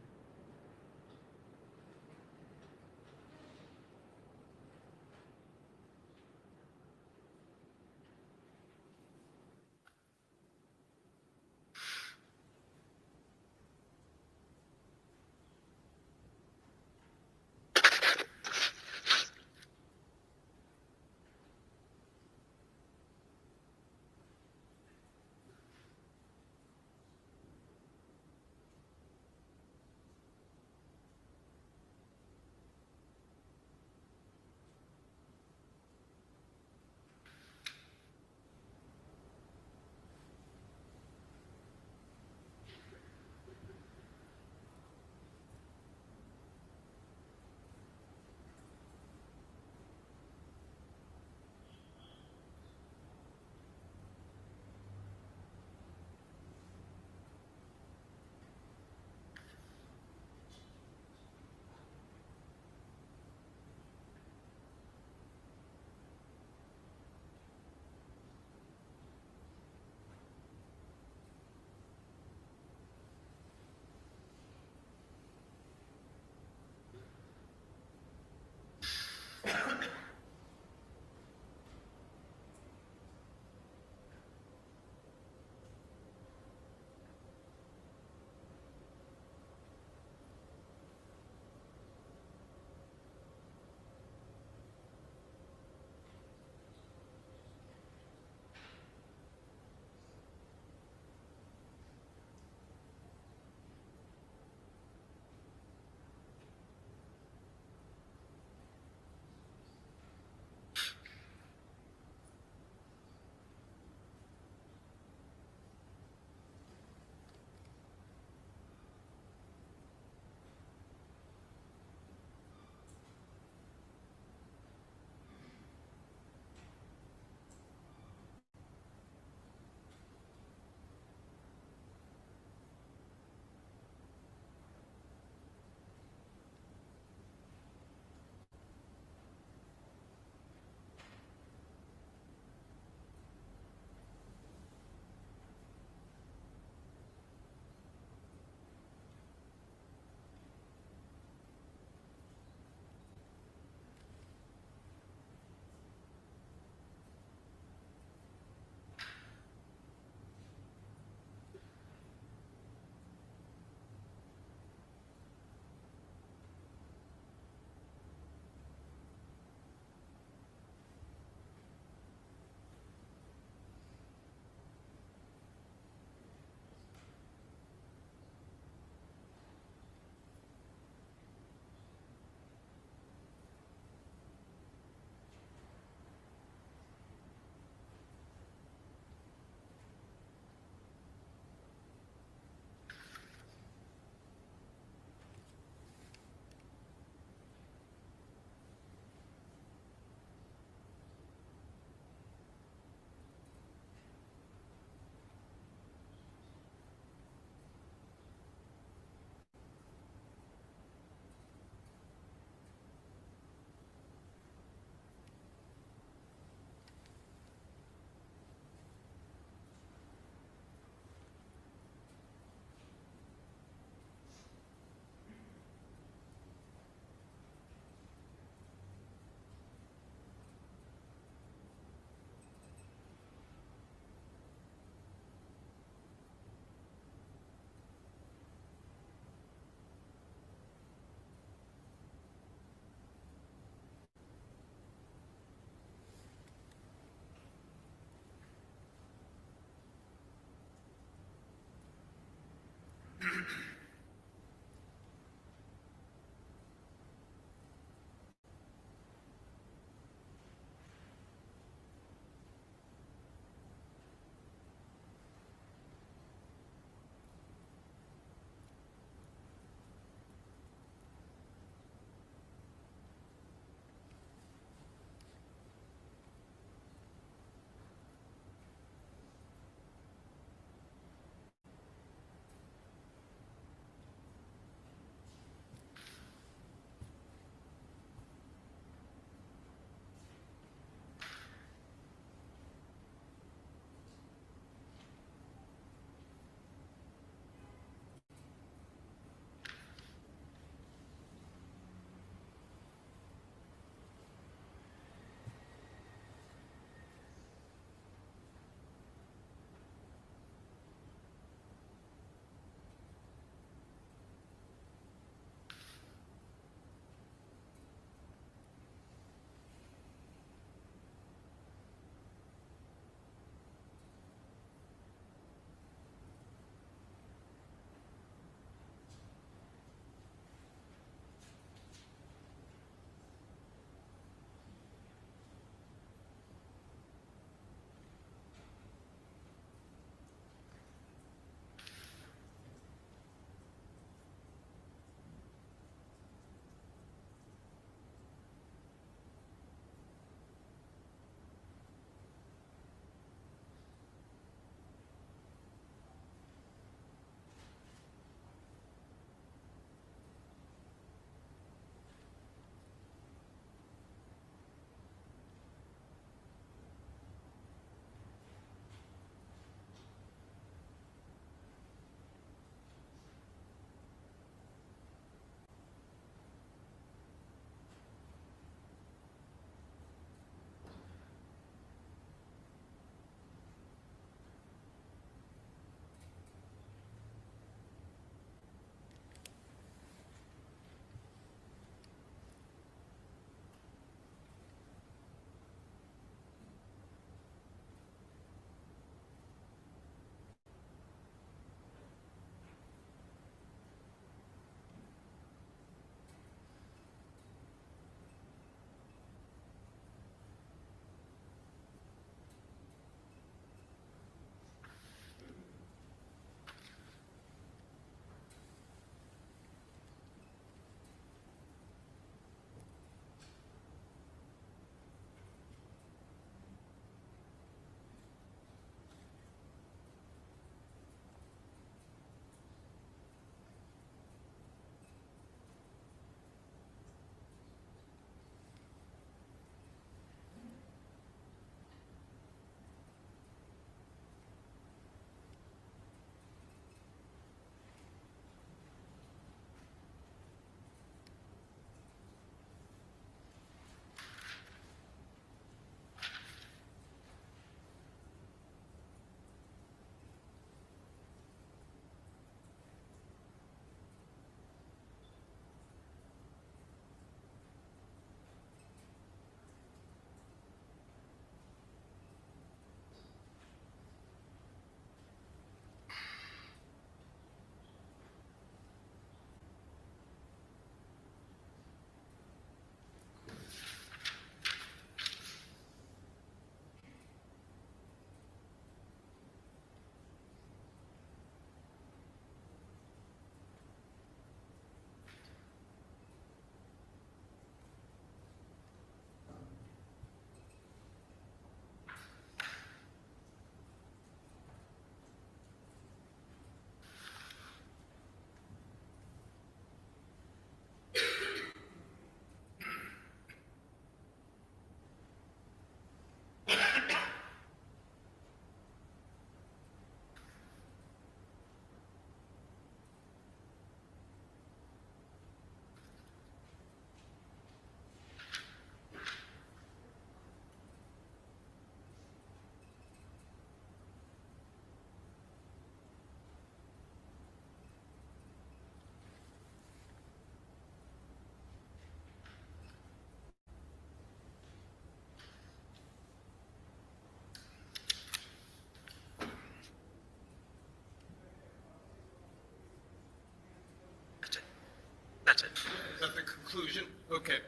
conclusion? Okay.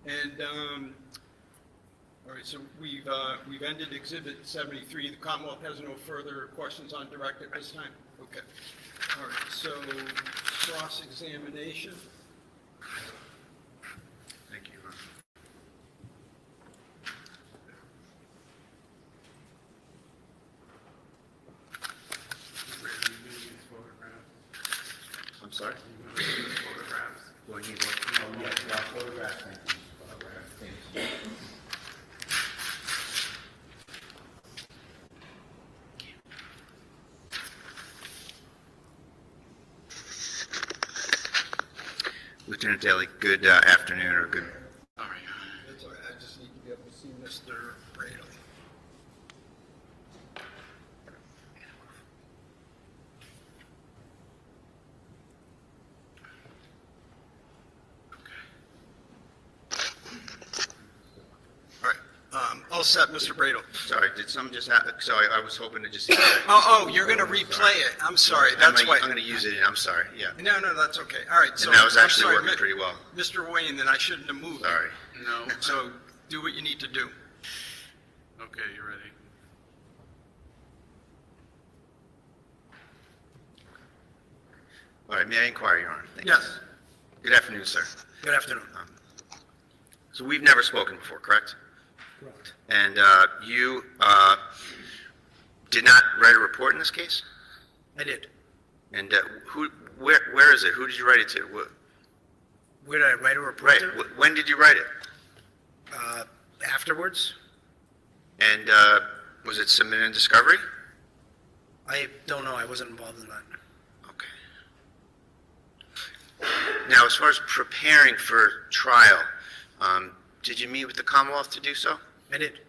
And, all right, so we've ended Exhibit 73. The Commonwealth has no further questions on direct at this time? Okay. All right, so cross-examination. Thank you. I'm sorry? Photographs. Well, you want, oh, yeah, photographs, thank you. Photographs, thank you. Lieutenant Daly, good afternoon or good. All right. That's all right, I just need to be able to see Mr. Bradley. All right, all set, Mr. Bradley. Sorry, did something just happen? Sorry, I was hoping to just. Oh, you're going to replay it. I'm sorry, that's why. I'm going to use it, I'm sorry, yeah. No, that's okay. All right, so. And that was I'm actually sorry, working pretty well. Mr. Wayne, then I shouldn't have moved. Sorry. No. So do what you need to do. Okay, you ready? All right, may I inquire, Your Honor? Thank you. Yes, Good afternoon, sir. good afternoon. So we've never spoken before, correct? Correct. And you did not write a report in this case? I did. And where is it? Who did you write it to? Where did I write a report? Right, when did you write it? Afterwards? And was it submitted in discovery? I don't know, I wasn't involved in that. Okay. Now, as far as preparing for trial, did you meet with the Commonwealth to do so? I did,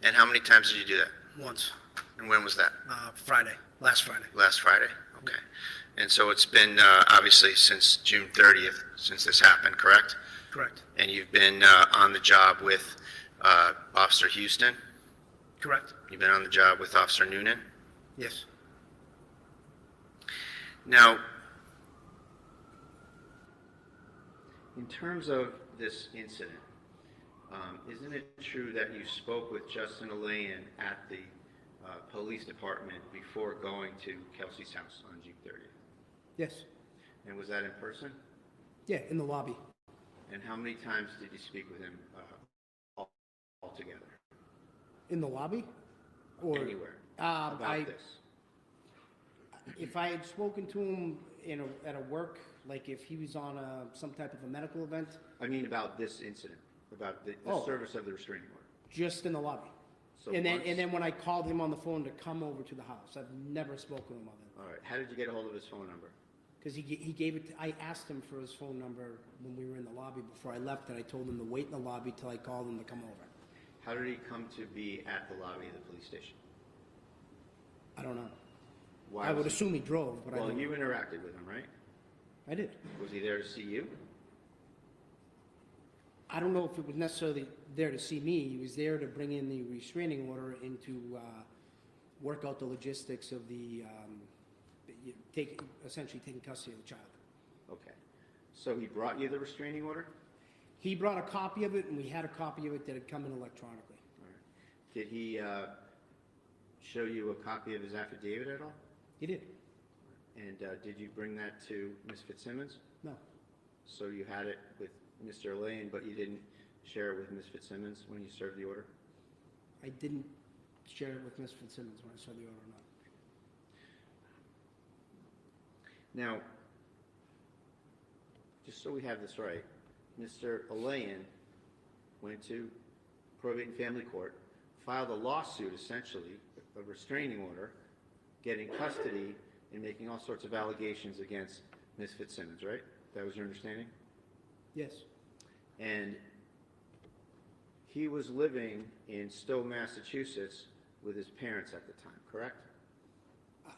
And how many times did you do that? once, And when was that? Friday, last Friday. Last Friday? Okay. And so it's been obviously since June 30th, since this happened, correct? Correct. And you've been on the job with Officer Houston? Correct? You've been on the job with Officer Noonan? Yes. Now, in terms of this incident, isn't it true that you spoke with Justin Alayan at the police department before going to Kelsey's house on June 30th? Yes. And was that in person? Yeah, in the lobby. And how many times did you speak with him altogether? In the lobby? Or Anywhere about about this? If I had spoken to him at a work, like if he was on some type of a medical event, I mean about this incident, about the Oh. service of the restraining order. just in the lobby. So And once- then when I called him on the phone to come over to the house, I've never spoken to him on that. All right, how did you get a hold of his phone number? Because he gave it, I asked him for his phone number when we were in the lobby before I left, and I told him to wait in the lobby till I called him to come over. How did he come to be at the lobby of the police station? I don't know. Why I would was assume he drove, but I Well, don't you know. interacted with him, right? I did. Was he there to see you? I don't know if it was necessarily there to see me. He was there to bring in the restraining order and to work out the logistics of essentially taking custody of the child. Okay. So he brought you the restraining order? He brought a copy of it, and we had a copy of it that had come in electronically. All right. Did he show you a copy of his affidavit at all? He did? And did you bring that to Ms. Fitzsimmons? No. So you had it with Mr. Lane, but you didn't share it with Ms. Fitzsimmons when you served the order? I didn't share it with Ms. Fitzsimmons when I saw the order or not. Now, just so we have this right, Mr. Alayan went to probate and family court, filed a lawsuit, essentially, a restraining order, getting custody and making all sorts of allegations against Ms. Fitzsimmons, right? That was your understanding? Yes. And he was living in Stowe, Massachusetts with his parents at the time, correct?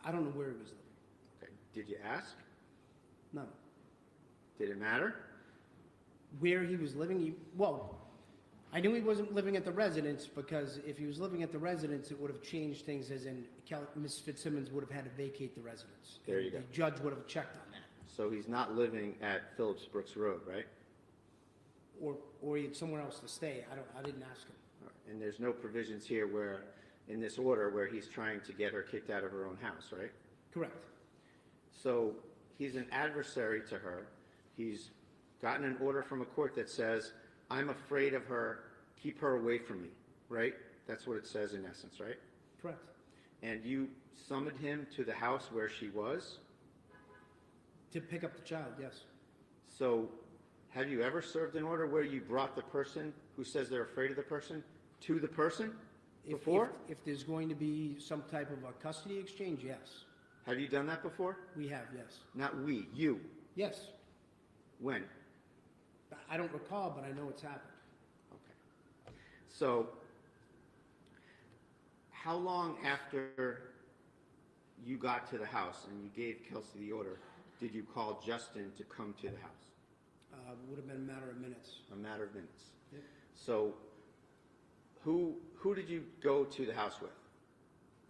I don't know where he was living. Okay. Did you ask? No. Did it matter? Where he was living, I knew he wasn't living at the residence, because if he was living at the residence, it would have changed things, as in Ms. Fitzsimmons would have had to vacate the residence. There you go. The judge would have checked on that. So he's not living at Phillips Brooks Road, right? or he had somewhere else to stay. I didn't ask him. And there's no provisions here where, in this order, where he's trying to get her kicked out of her own house, right? Correct. So he's an adversary to her. He's gotten an order from a court that says, I'm afraid of her, keep her away from me, right? That's what it says in essence, right? Correct. And you summoned him to the house where she was. To pick up the child, yes. So have you ever served an order where you brought the person who says they're afraid of the person to the person before? If there's going to be some type of a custody exchange, yes. Have you done that before? We have, yes. Not we, you. Yes. When? I don't recall, but I know it's happened. Okay. So how long after you got to the house and you gave Kelsey the order, did you call Justin to come to the house? Would have been a matter of minutes. A matter of minutes. Yep. So who did you go to the house with?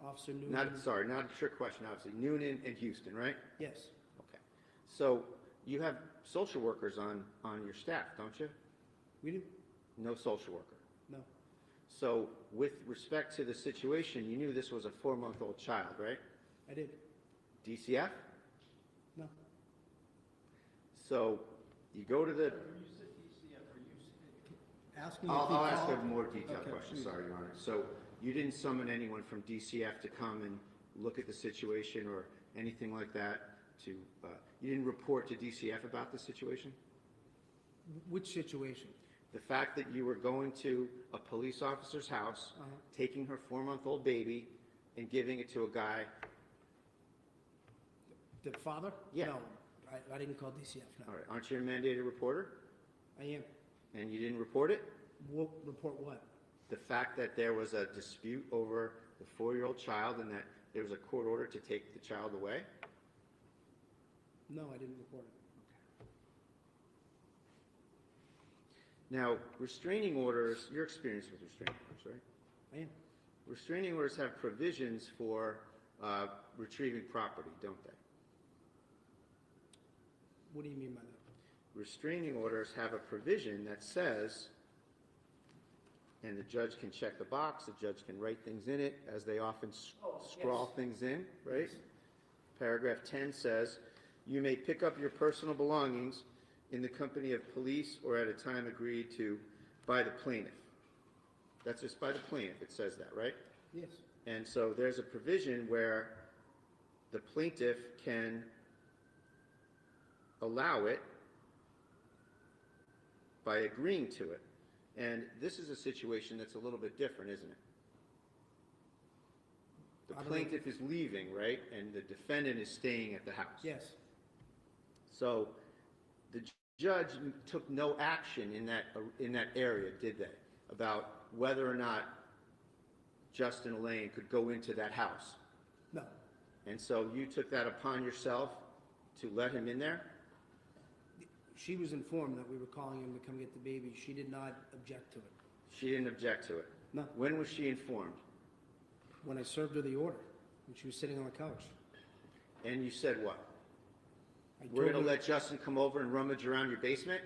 Officer Newman. Not a trick question, obviously. Noonan and Houston, right? Yes. Okay. So you have social workers on your staff, don't you? We do? No social worker. No. So with respect to the situation, you knew this was a 4-month-old child, right? I did. DCF? No. So you go to the, Asking if he I'll ask a called. more detailed Okay, question, please. sorry, Your Honor. So you didn't summon anyone from DCF to come and look at the situation or anything like that to, you didn't report to DCF about the situation? Which situation? The fact that you were going to a police officer's house, taking her 4-month-old baby and giving it to a guy, The father? Yeah. No, I didn't call DCF, all no. right, aren't you a mandated reporter? I am. And you didn't report it? Report what? The fact that there was a dispute over the 4-year-old child and that there was a court order to take the child away? No, I didn't report it. Now, restraining orders, you're experienced with restraining orders, right? I am. Restraining orders have provisions for retrieving property, don't they? What do you mean by that? Restraining orders have a provision that says, and the judge can check the box, the judge can write things in it, as they often scrawl things in, right? Paragraph 10 says, you may pick up your personal belongings in the company of police or at a time agreed to by the plaintiff. That's just by the plaintiff, it says that, right? Yes. And so there's a provision where the plaintiff can allow it by agreeing to it. And this is a situation that's a little bit different, isn't it? The plaintiff is leaving, right? And the defendant is staying at the house. Yes. So the judge took no action in that area, did they? About whether or not Justin Elaine could go into that house. No. And so you took that upon yourself to let him in there? She was informed that we were calling him to come get the baby. She did not object to it. She didn't object to it? No. When was she informed? When I served her the order, when she was sitting on the couch. And you said what? I We're told going to her- let Justin come over and rummage around your basement?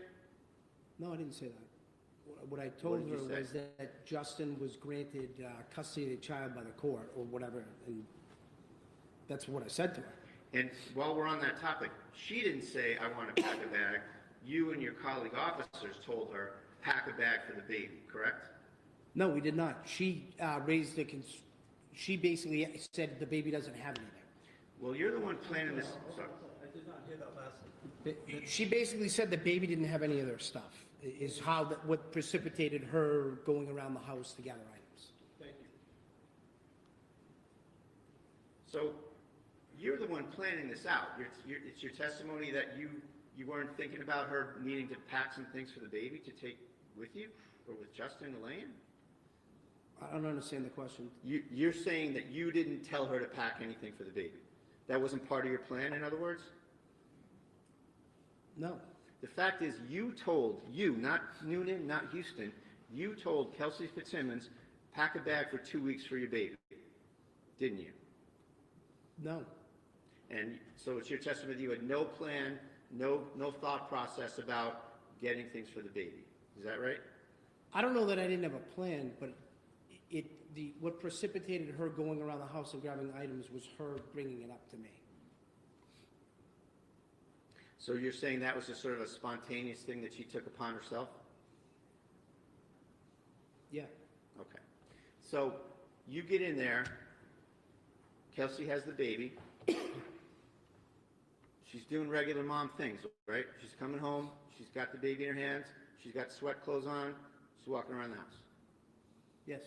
No, I didn't say that. What I What told did her you say? was that Justin was granted custody of the child by the court or whatever, and that's what I said to her. And while we're on that topic, she didn't say, I want to pack a bag. You and your colleague officers told her, pack a bag for the baby, correct? No, we did not. She raised she basically said the baby doesn't have anything. Well, you're the one planning this. Sorry. She basically said the baby didn't have any of their stuff, is what precipitated her going around the house to gather items. Thank you. So you're the one planning this out. It's your testimony that you weren't thinking about her needing to pack some things for the baby to take with you or with Justin and Elaine? I don't understand the question. You're saying that you didn't tell her to pack anything for the baby. That wasn't part of your plan, in other words? No. The fact is not Noonan, not Houston, you told Kelsey Fitzsimmons, pack a bag for 2 weeks for your baby, didn't you? No. And so it's your testimony that you had no plan, no thought process about getting things for the baby. Is that right? I don't know that I didn't have a plan, but what precipitated her going around the house and grabbing items was her bringing it up to me. So you're saying that was just sort of a spontaneous thing that she took upon herself? Yeah, Okay. So you get in there, Kelsey has the baby. She's doing regular mom things, right? She's coming home, she's got the baby in her hands, she's got sweat clothes on, she's walking around the house. yes,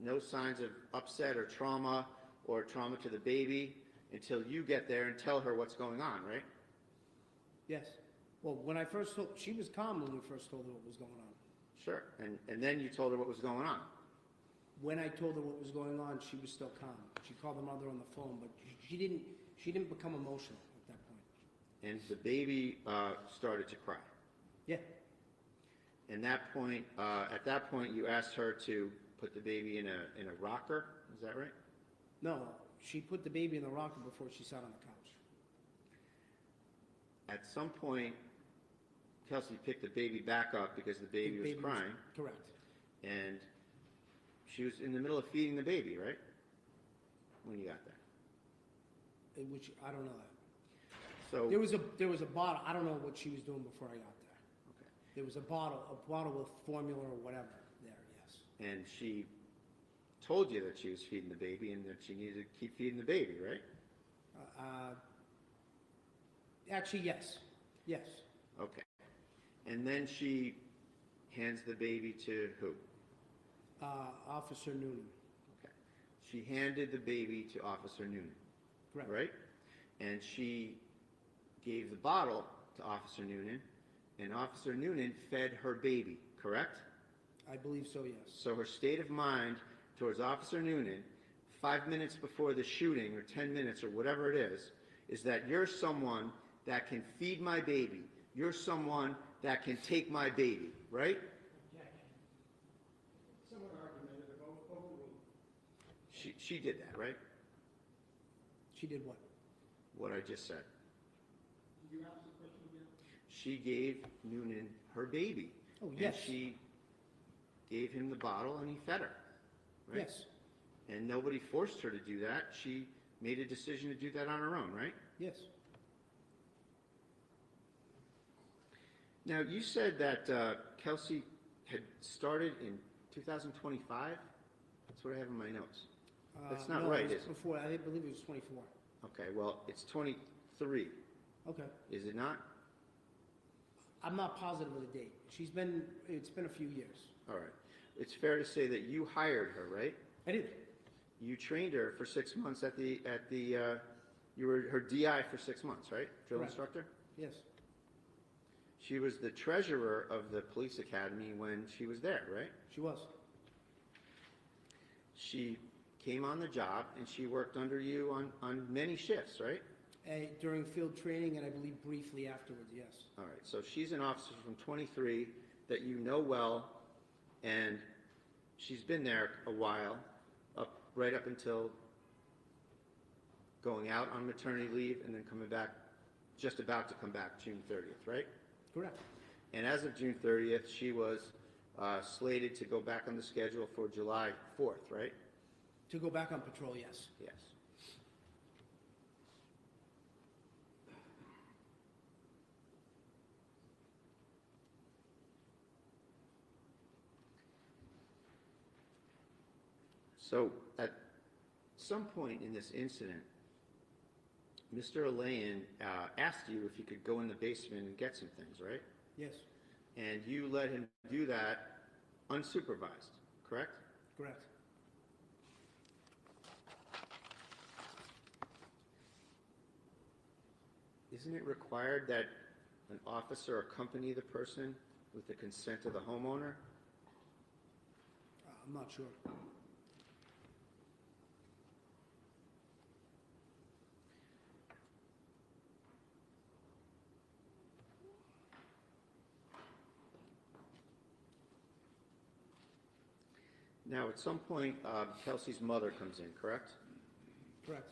No signs of upset or trauma to the baby until you get there and tell her what's going on, right? yes. Well, when I first told, she was calm when we first told her what was going on. Sure. And then you told her what was going on. When I told her what was going on, she was still calm. She called the mother on the phone, but she didn't become emotional at that point. And the baby started to cry. Yeah, And at that point, you asked her to put the baby in a rocker. Is that right? no, she put the baby in the rocker before she sat on the couch. At some point, Kelsey picked the baby back up because the baby was crying, Correct. and she was in the middle of feeding the baby, right? When you got there. Which, I don't know that. So, There was a bottle, I don't know what she was doing before I got there. okay. There was a bottle with formula or whatever there, yes. And she told you that she was feeding the baby and that she needed to keep feeding the baby, right? Actually, yes, yes. Okay. And then she hands the baby to who? Officer Noonan, Okay. She handed the baby to Officer Noonan, correct. right? And she gave the bottle to Officer Noonan, and Officer Noonan fed her baby, correct? I believe so, yes. So her state of mind towards Officer Noonan, 5 minutes before the shooting, or 10 minutes, or whatever it is that you're someone that can feed my baby. You're someone that can take my baby, right? Somewhat argumentative, overruled. She did that, right? She did what? What I just said. Did you ask the question again? She gave Noonan her baby. Oh, yes. And she gave him the bottle and he fed her, right? Yes, And nobody forced her to do that. She made a decision to do that on her own, right? yes. Now, you said that Kelsey had started in 2025? That's what I have in my notes. That's not No, right, it was is it? before, I believe it was 24. Okay, well, it's 23, Okay. is it not? I'm not positive of the date. It's been a few years. All right. It's fair to say that you hired her, right? I did. You trained her for 6 months you were her DI for 6 months, right? Drill Correct. instructor? Yes, She was the treasurer of the police academy when she was there, right? she was. She came on the job and she worked under you on many shifts, right? During field training and I believe briefly afterwards, yes. All right, so she's an officer from 23 that you know well, and she's been there a while, right up until going out on maternity leave and then coming back, just about to come back June 30th, right? Correct. And as of June 30th, she was slated to go back on the schedule for July 4th, right? To go back on patrol, yes. Yes. So at some point in this incident, Mr. Alayan asked you if you could go in the basement and get some things, right? Yes, And you let him do that unsupervised, correct? correct. Isn't it required that an officer accompany the person with the consent of the homeowner? I'm not sure. Now, at some point, Kelsey's mother comes in, correct? Correct.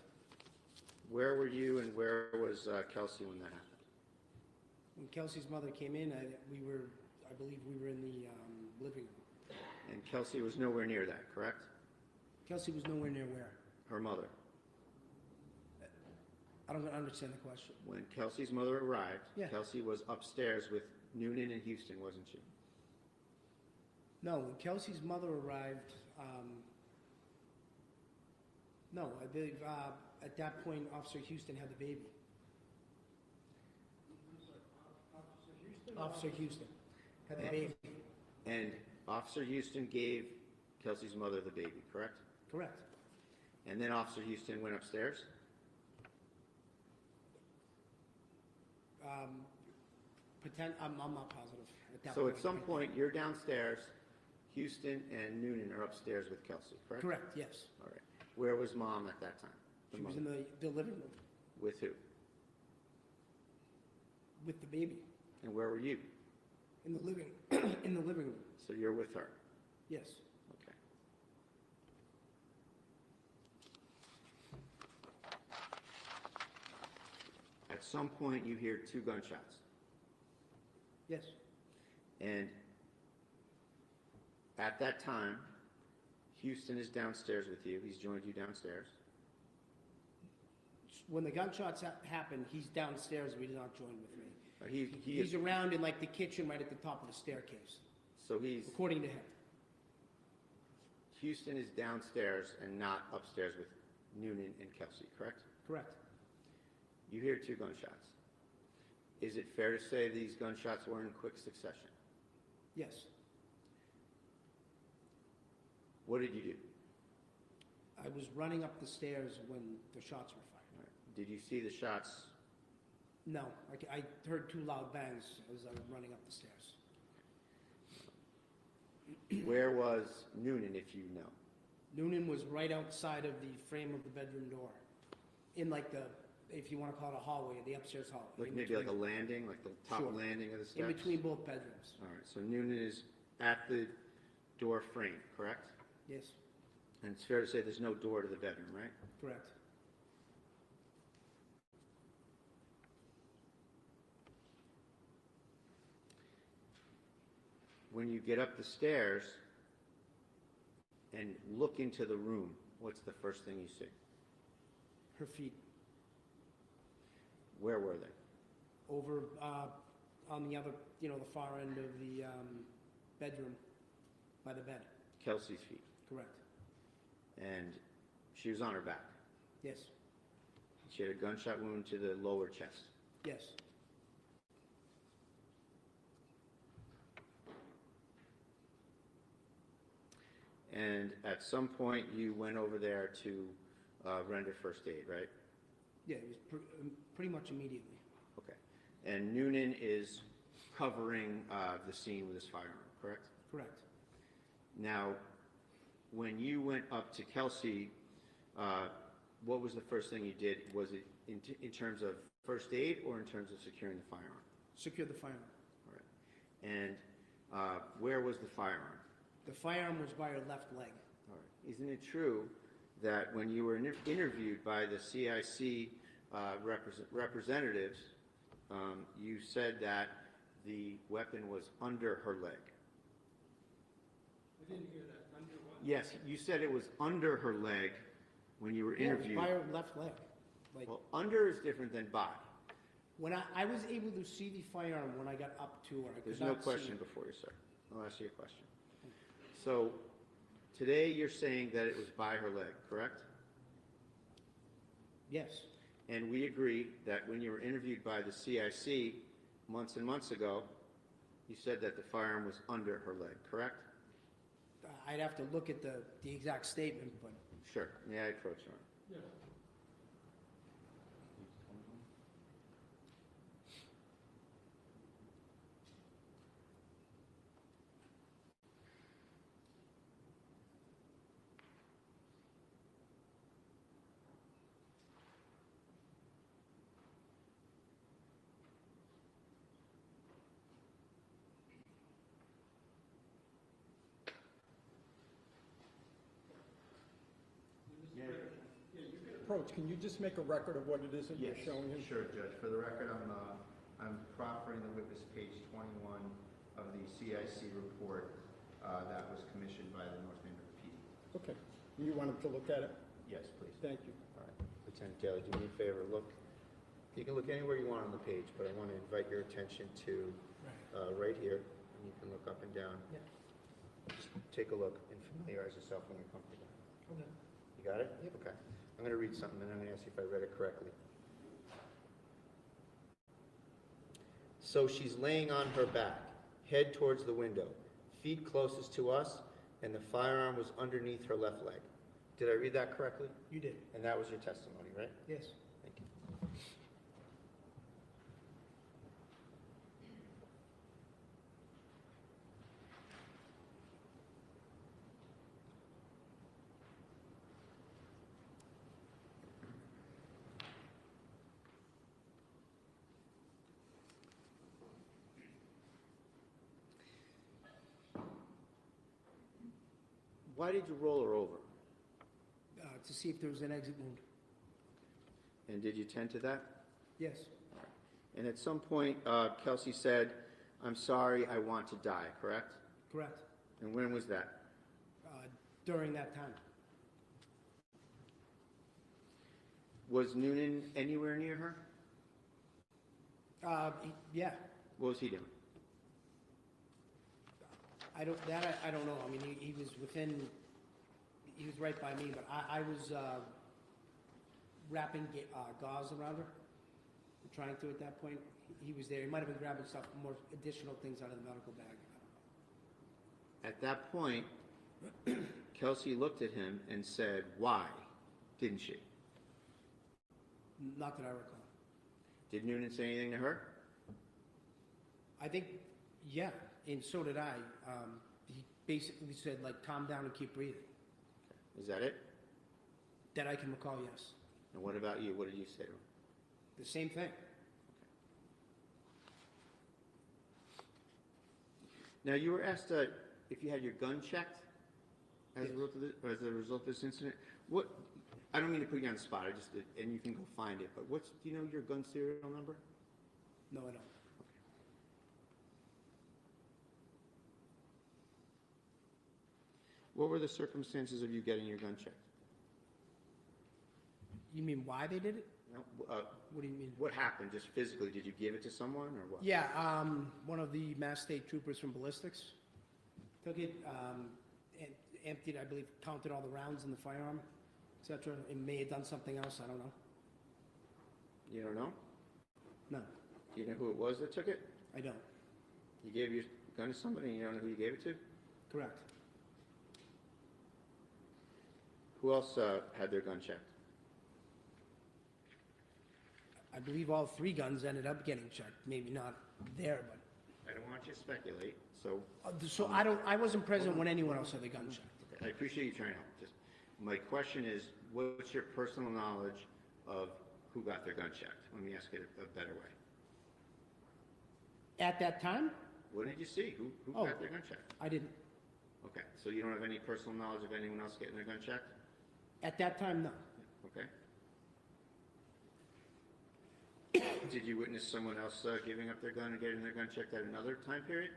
Where were you and where was Kelsey when that happened? When Kelsey's mother came in, I believe we were in the living room. And Kelsey was nowhere near that, correct? Kelsey was nowhere near where? Her mother. I don't understand the question. When Kelsey's mother arrived, Yeah. Kelsey was upstairs with Noonan and Houston, wasn't she? No, when Kelsey's mother arrived, no, I believe at that point, Officer Houston had the baby. Officer Houston had the baby. And Officer Houston gave Kelsey's mother the baby, correct? Correct. And then Officer Houston went upstairs? I'm not positive at that So point. at some point, you're downstairs, Houston and Noonan are upstairs with Kelsey, correct? Correct, yes. All right. Where was Mom at that time? The She was mother. in the living room With who? with the baby, And where were you? in the living, in the living room, So you're with her? yes. Okay. At some point, you hear 2 gunshots. Yes, And at that time, Houston is downstairs with you. He's joined you downstairs. when the gunshots happened, he's downstairs, but he's not joined with me. He's He's around in like the kitchen right at the top of the staircase, so he's according to him. Houston is downstairs and not upstairs with Noonan and Kelsey, correct? Correct. You hear 2 gunshots. Is it fair to say these gunshots were in quick succession? Yes. What did you do? I was running up the stairs when the shots were fired. All right. Did you see the shots? No, I heard 2 loud bangs as I was running up the stairs. Where was Noonan, if you know? Noonan was right outside of the frame of the bedroom door, in like the, if you want to call it a hallway, the upstairs hallway. Like in maybe like a between- landing, like the top Sure. landing of the steps? In between both bedrooms, All right, so Noonan is at the door frame, correct? yes, And it's fair to say there's no door to the bedroom, right? correct. When you get up the stairs and look into the room, what's the first thing you see? Her feet Where were they? over, on the other, the far end of the bedroom, by the bed, Kelsey's feet. correct, And she was on her back. yes, She had a gunshot wound to the lower chest. yes, And at some point, you went over there to render first aid, right? yeah, it was pretty much immediately, Okay. And Noonan is covering the scene with his firearm, correct? correct. Now, when you went up to Kelsey, what was the first thing you did? Was it in terms of first aid or in terms of securing the firearm? Secure the firearm. All right. And where was the firearm? The firearm was by her left leg. All right. Isn't it true that when you were interviewed by the CIC representatives, you said that the weapon was under her leg? I didn't hear that. Under what? Yes, you said it was under her leg when you were Yeah, it was interviewed. by her left leg. Like, Well, under is different than by. when I was able to see the firearm when I got up to her, I could There's not no see question it. before you, sir. I'll ask you a question. So, today you're saying that it was by her leg, correct? Yes, And we agree that when you were interviewed by the CIC months and months ago, you said that the firearm was under her leg, correct? I'd have to look at the exact statement, but Sure. May I approach her? Yeah. Approach, can you just make a record of what it is that you're showing him? Sure, Judge. For the record, I'm proffering the witness page 21, of the CIC report that was commissioned by the North Andover PD. Okay. You want him to look at it? Yes, please. Thank you. All right. Lieutenant Daly, do me a favor, look. You can look anywhere you want on the page, but I want to invite your attention to right here, and you can look up and down. Yeah. Just take a look and familiarize yourself when you're comfortable. Okay. You got it? Yep. Okay. I'm going to read something, and I'm going to ask you if I read it correctly. So she's laying on her back, head towards the window, feet closest to us, and the firearm was underneath her left leg. Did I read that correctly? You did. And that was your testimony, right? Yes. Thank you. Why did you roll her over? To see if there was an exit wound. And did you tend to that? Yes. And at some point, Kelsey said, "I'm sorry, I want to die," correct? Correct. And when was that? During that time. Was Noonan anywhere near her? Yeah. What was he doing? I don't know. I mean, he was right by me, but I was wrapping gauze around her, trying to at that point. He was there. He might have been grabbing stuff, more additional things out of the medical bag. At that point, Kelsey looked at him and said, "Why?" Didn't she? Not that I recall. Did Noonan say anything to her? I think, yeah, and so did I. He basically said, like, calm down and keep breathing. Is that it? That I can recall, yes. And what about you? What did you say to him? The same thing. Now, you were asked if you had your gun checked as a result of this incident. What? I don't mean to put you on the spot. And you can go find it. But do you know your gun serial number? No, I don't. What were the circumstances of you getting your gun checked? You mean why they did it? No, What do you mean? what happened? Just physically? Did you give it to someone or what? Yeah, one of the Mass State troopers from ballistics took it, and emptied, I believe, counted all the rounds in the firearm, etc. It may have done something else, I don't know. You don't know? No, Do you know who it was that took it? I don't. You gave your gun to somebody and you don't know who you gave it to? Correct. Who else had their gun checked? I believe all three guns ended up getting checked, maybe not there, but, I don't want you to speculate, so so I wasn't present when anyone else had the gun checked. okay, I appreciate you trying to help. Just my question is, what's your personal knowledge of who got their gun checked? Let me ask it a better way. At that time, What did you see? Who Oh. got their gun checked? I didn't. Okay, so you don't have any personal knowledge of anyone else getting their gun checked? At that time, no. Okay. Did you witness someone else giving up their gun and getting their gun checked at another time period?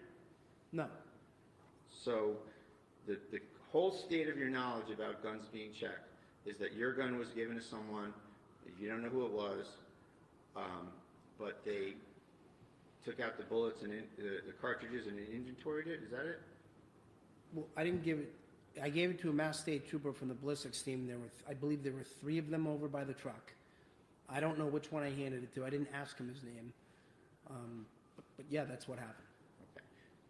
No. So the whole state of your knowledge about guns being checked is that your gun was given to someone, you don't know who it was, but they took out the bullets and the cartridges and inventoried it, is that it? Well, I didn't give it, I gave it to a Mass State trooper from the ballistics team. I believe there were three of them over by the truck. I don't know which one I handed it to. I didn't ask him his name. But yeah, that's what happened. Okay.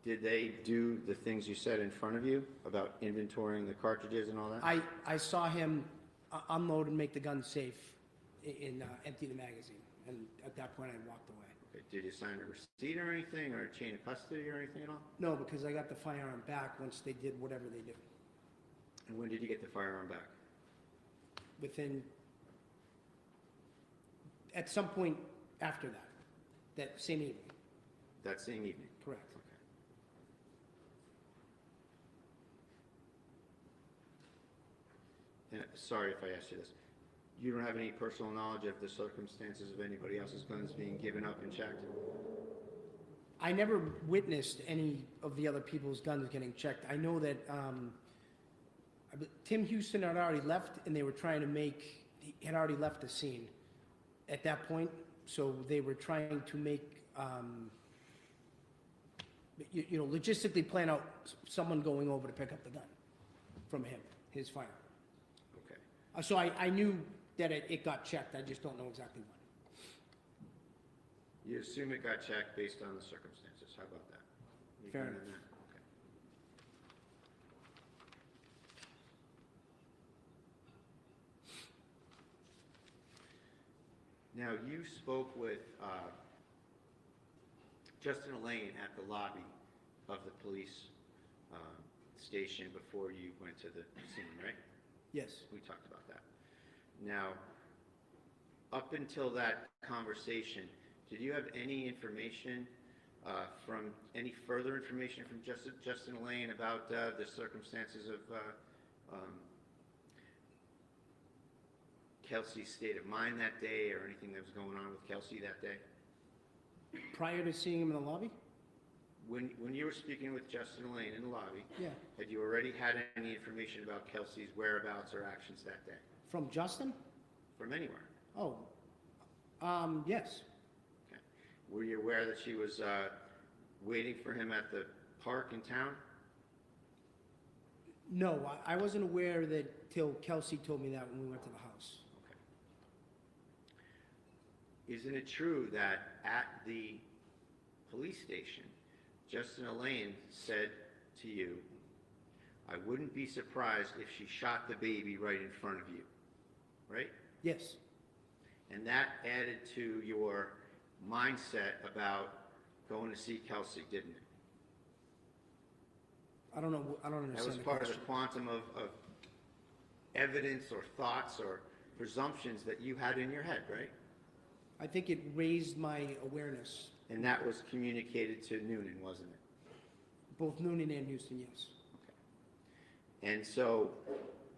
Did they do the things you said in front of you about inventorying the cartridges and all that? I saw him unload and make the gun safe and empty the magazine. And at that point, I walked away. Okay. Did you sign a receipt or anything, or a chain of custody or anything at all? No, because I got the firearm back once they did whatever they did. And when did you get the firearm back? At some point after that same evening. That same evening? Correct. Okay. And sorry if I asked you this. You don't have any personal knowledge of the circumstances of anybody else's guns being given up and checked? I never witnessed any of the other people's guns getting checked. I know that Tim Houston had already left, and they were trying to he had already left the scene at that point, so they were trying to make, logistically plan out someone going over to pick up the gun from his fire. Okay. So I knew that it got checked, I just don't know exactly when. You assume it got checked based on the circumstances, how about that? You Fair agree enough. on that? Okay. Now, you spoke with Justin Elaine at the lobby of the police station before you went to the scene, right? Yes. We talked about that. Now, up until that conversation, did you have any information any further information from Justin Elaine about the circumstances of Kelsey's state of mind that day, or anything that was going on with Kelsey that day? Prior to seeing him in the lobby? When you were speaking with Justin Elaine in the lobby, Yeah. had you already had any information about Kelsey's whereabouts or actions that day? From Justin? From anywhere? Oh, yes. Okay. Were you aware that she was waiting for him at the park in town? No, I wasn't aware that till Kelsey told me that when we went to the house. Isn't it true that at the police station, Justin Elaine said to you, "I wouldn't be surprised if she shot the baby right in front of you," right? Yes. And that added to your mindset about going to see Kelsey, didn't it? I don't know, I don't That understand was the part of the question. quantum of evidence or thoughts or presumptions that you had in your head, right? I think it raised my awareness, And that was communicated to Noonan, wasn't it? both Noonan and Houston, yes. And so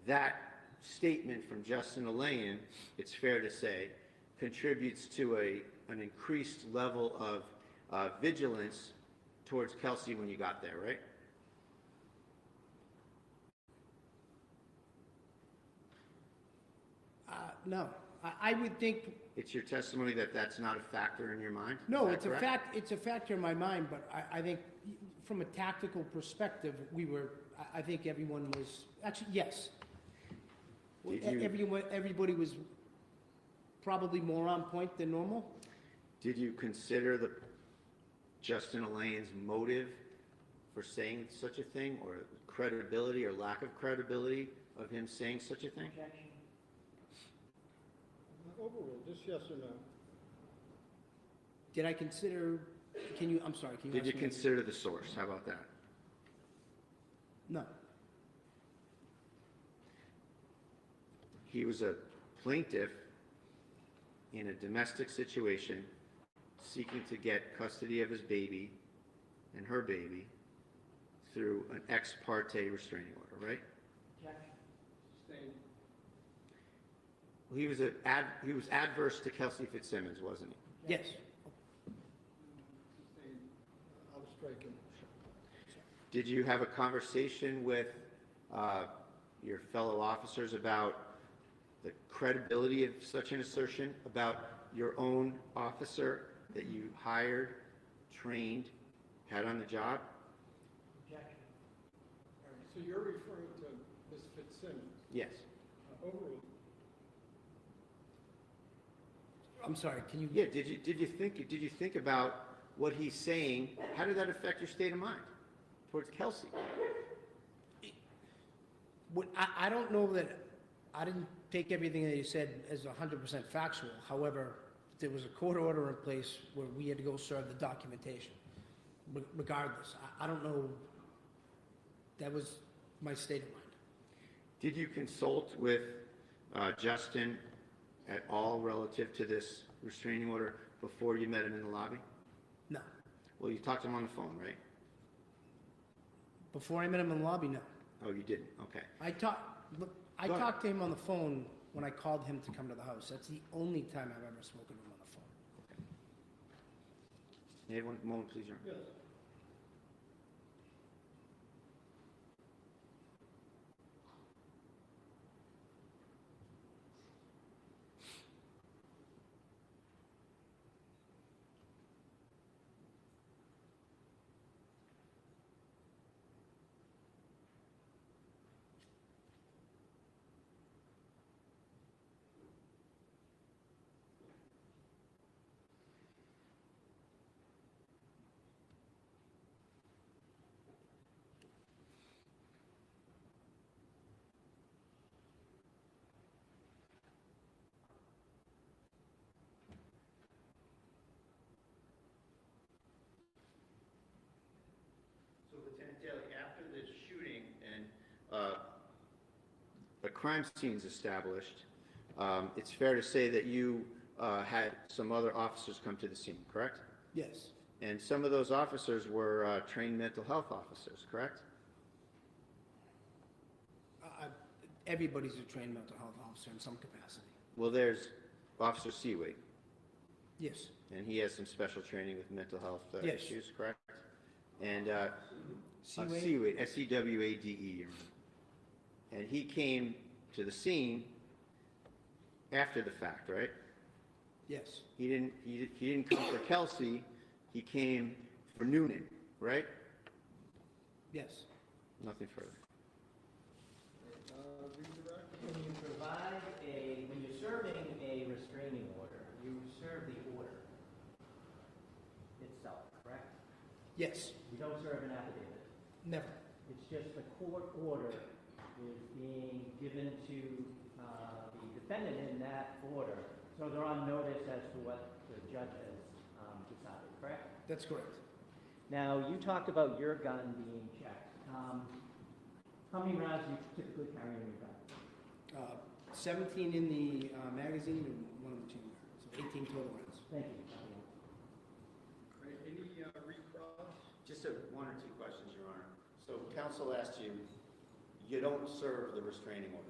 that statement from Justin Elaine, it's fair to say, contributes to an increased level of vigilance towards Kelsey when you got there, right? No, I would think, It's your testimony that that's not a factor in your mind? Is no, that it's a correct? fact, it's a factor in my mind, but I think from a tactical perspective, I think everyone was, actually, yes. Did you- Everybody was probably more on point than normal. Did you consider Justin Elaine's motive for saying such a thing, or credibility or lack of credibility of him saying such a thing? Overruled, just yes or no? Did I consider, I'm sorry, can you Did ask you me? consider the source? How about that? No. He was a plaintiff in a domestic situation seeking to get custody of his baby and her baby through an ex parte restraining order, right? Sustained. He was adverse to Kelsey Fitzsimmons, wasn't he? Yes. Sustained. I'll strike him. Did you have a conversation with your fellow officers about the credibility of such an assertion about your own officer that you hired, trained, had on the job? So you're referring to Ms. Fitzsimmons? Yes. Overruled. I'm sorry, can you? Yeah, did you think about what he's saying? How did that affect your state of mind towards Kelsey? I don't know that, I didn't take everything that he said as 100% factual. However, there was a court order in place where we had to go serve the documentation. Regardless, I don't know, that was my state of mind. Did you consult with Justin at all relative to this restraining order before you met him in the lobby? No. Well, you talked to him on the phone, right? Before I met him in the lobby, no. Oh, you didn't? Okay. I talked to him on the phone when I called him to come to the house. That's the only time I've ever spoken to him on the phone. May I have one moment, please, Your Honor? Yes. So Lieutenant Daly, after the shooting and a crime scene's established, it's fair to say that you had some other officers come to the scene, correct? Yes, And some of those officers were trained mental health officers, correct? everybody's a trained mental health officer in some capacity. Well, there's Officer Seaway, Yes, and he has some special training with mental health Yes. issues, correct? And Seawade? Seawade, S-E-W-A-D-E, Your Honor. And he came to the scene after the fact, right? yes, He didn't come for Kelsey, he came for Noonan, right? yes. Nothing further. When you provide when you're serving a restraining order, you serve the order itself, correct? Yes, You don't serve an affidavit. never. It's just the court order is being given to the defendant in that order. So they're on notice as to what the judge has decided, correct? That's correct. Now, you talked about your gun being checked. How many rounds do you typically carry in your gun? 17 in the magazine and one in the chamber, so 18 total rounds. Thank you. Any recross? Just one or two questions, Your Honor. So counsel asked you, you don't serve the restraining order.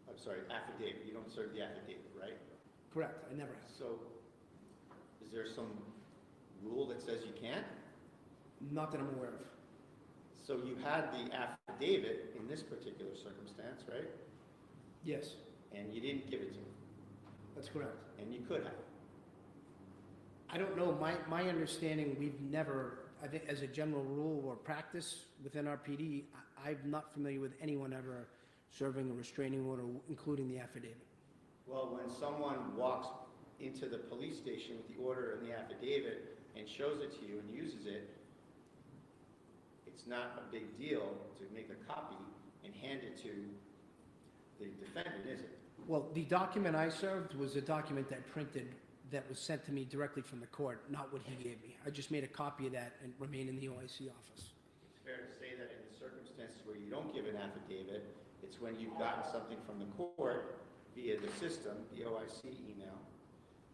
I'm sorry, affidavit. You don't serve the affidavit, right? Correct, I never have. So is there some rule that says you can't? Not that I'm aware of. So you had the affidavit in this particular circumstance, right? Yes, And you didn't give it to him, that's correct. and you could have. I don't know, my understanding, we've never, I think as a general rule or practice within our PD, I'm not familiar with anyone ever serving a restraining order, including the affidavit. Well, when someone walks into the police station with the order and the affidavit and shows it to you and uses it, it's not a big deal to make a copy and hand it to the defendant, is it? Well, the document I served was a document that printed, that was sent to me directly from the court, not what he gave me. I just made a copy of that and remained in the OIC office. It's fair to say that in the circumstances where you don't give an affidavit, it's when you've gotten something from the court via the system, the OIC email,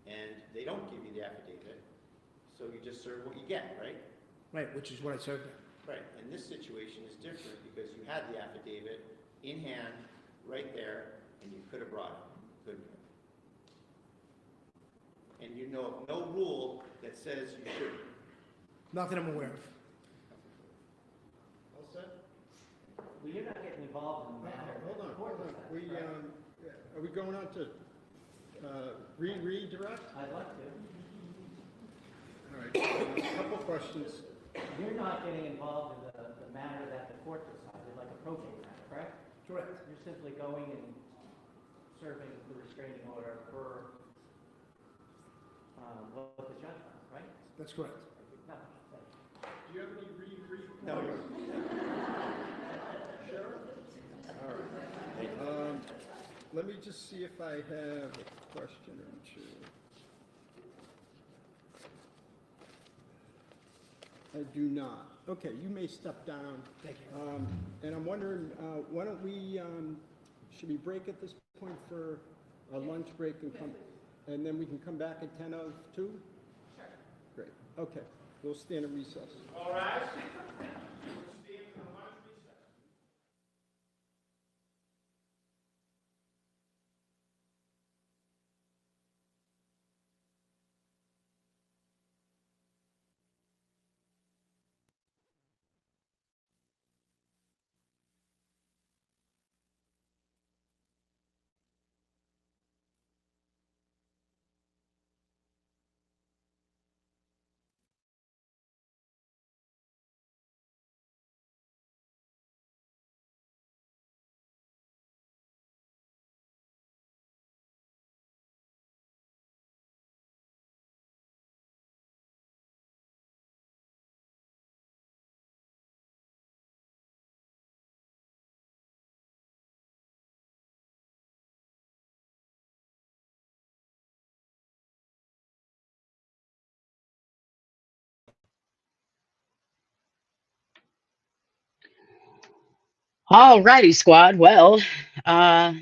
and they don't give you the affidavit, so you just serve what you get, right? Right, which is what I served at. Right, and this situation is different because you had the affidavit in hand, right there, and you could have brought it, couldn't you? And you know no rule that says you shouldn't. Not that I'm aware of. All set? Well, you're not getting involved in the matter. Hold on, The court hold on. decides, right? Are we going on to redirect? I'd like to. All right, a couple questions. You're not getting involved in the matter that the court decided, like a probate matter, correct? Correct. You're simply going and serving the restraining order for what the judge found, right? That's correct. No, thank you. Do you have any re? No, you're. All right. Let me just see if I have a question or two. I do not. Okay, you may step down. Thank you. And I'm wondering, why don't we, should we break at this point for a lunch break and come, and then we can come back at 10:02? Sure. Great, okay, we'll stand at recess. All right. All righty, squad. Well, uh,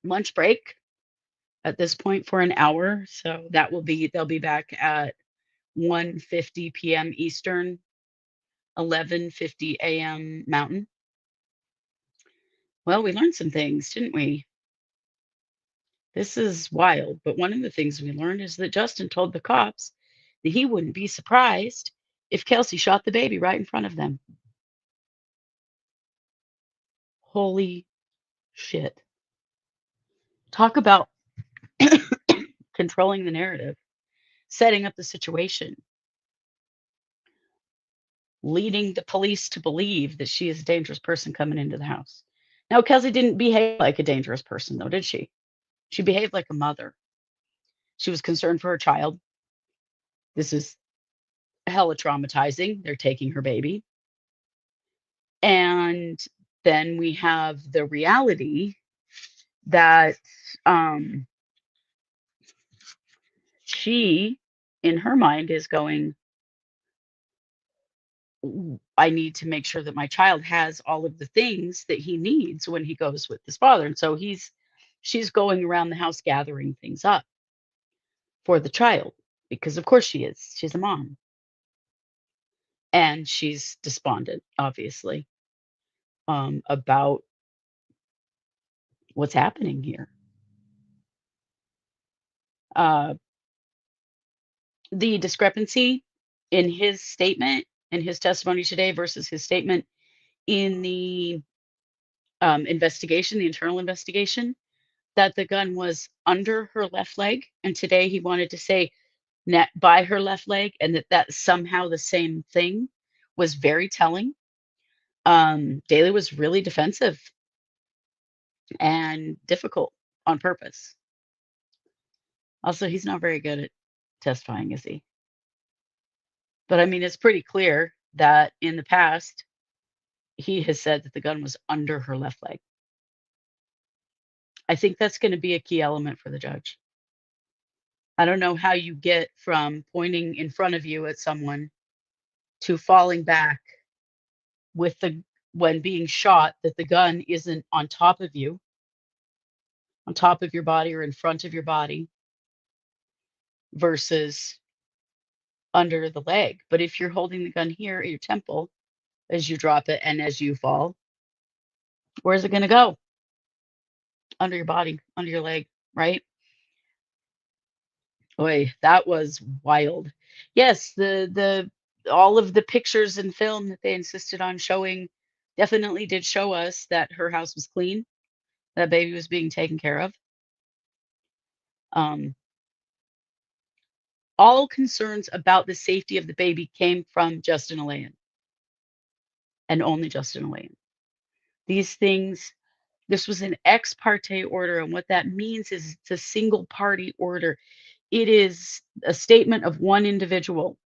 lunch break at this point for an hour. So they'll be back at 1:50 p.m. Eastern, 11:50 a.m. Mountain. Well, we learned some things, didn't we? This is wild, but one of the things we learned is that Justin told the cops that he wouldn't be surprised if Kelsey shot the baby right in front of them. Holy shit. Talk about controlling the narrative, setting up the situation, leading the police to believe that she is a dangerous person coming into the house. Now, Kelsey didn't behave like a dangerous person, though, did she? She behaved like a mother. She was concerned for her child. This is hella traumatizing. They're taking her baby. And then we have the reality that she, in her mind, is going, I need to make sure that my child has all of the things that he needs when he goes with his father. And so she's going around the house gathering things up for the child because of course she is. She's a mom. And she's despondent, obviously, about what's happening here. The discrepancy in his statement in his testimony today versus his statement in the investigation, the internal investigation, that the gun was under her left leg. And today he wanted to say by her left leg, and that that's somehow the same thing, was very telling. Daly was really defensive and difficult on purpose. Also, he's not very good at testifying, is he? But I mean, it's pretty clear that in the past, he has said that the gun was under her left leg. I think that's going to be a key element for the judge. I don't know how you get from pointing in front of you at someone to falling back with when being shot, that the gun isn't on top of you, on top of your body or in front of your body, versus under the leg. But if you're holding the gun here at your temple as you drop it and as you fall, where's it going to go? Under your body, under your leg, right? Boy, that was wild. Yes, the all of the pictures and film that they insisted on showing definitely did show us that her house was clean, that baby was being taken care of. All concerns about the safety of the baby came from Justin Alayan, and only Justin Alayan. These things, this was an ex parte order, and what that means is it's a single party order. It is a statement of one individual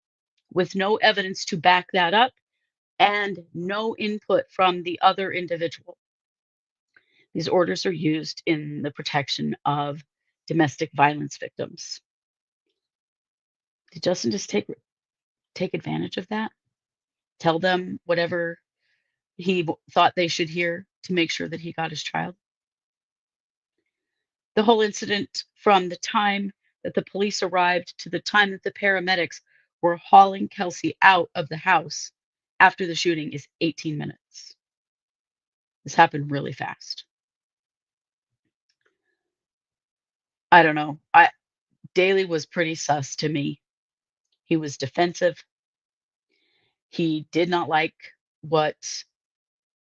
with no evidence to back that up and no input from the other individual. These orders are used in the protection of domestic violence victims. Did Justin just take advantage of that? Tell them whatever he thought they should hear to make sure that he got his child? The whole incident, from the time that the police arrived to the time that the paramedics were hauling Kelsey out of the house after the shooting, is 18 minutes. This happened really fast. I don't know. Daly was pretty sus to me. He was defensive. He did not like what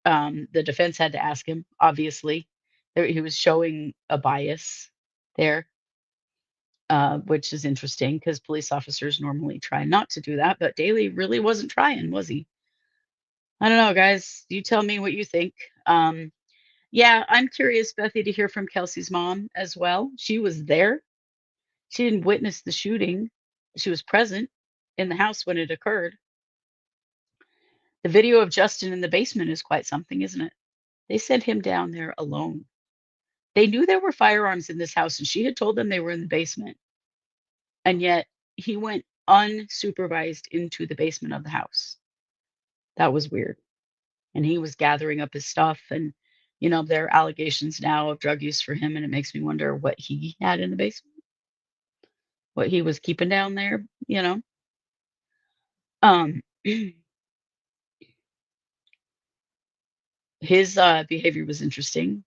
the defense had to ask him, obviously. He was showing a bias there, which is interesting because police officers normally try not to do that, but Daly really wasn't trying, was he? I don't know, guys. You tell me what you think. Yeah, I'm curious, Bethy, to hear from Kelsey's mom as well. She was there. She didn't witness the shooting. She was present in the house when it occurred. The video of Justin in the basement is quite something, isn't it? They sent him down there alone. They knew there were firearms in this house, and she had told them they were in the basement. And yet he went unsupervised into the basement of the house. That was weird. and he was gathering up his stuff. And, you know, there are allegations now of drug use for him. And it makes me wonder what he had in the basement, what he was keeping down there, you know? Um, his behavior was interesting.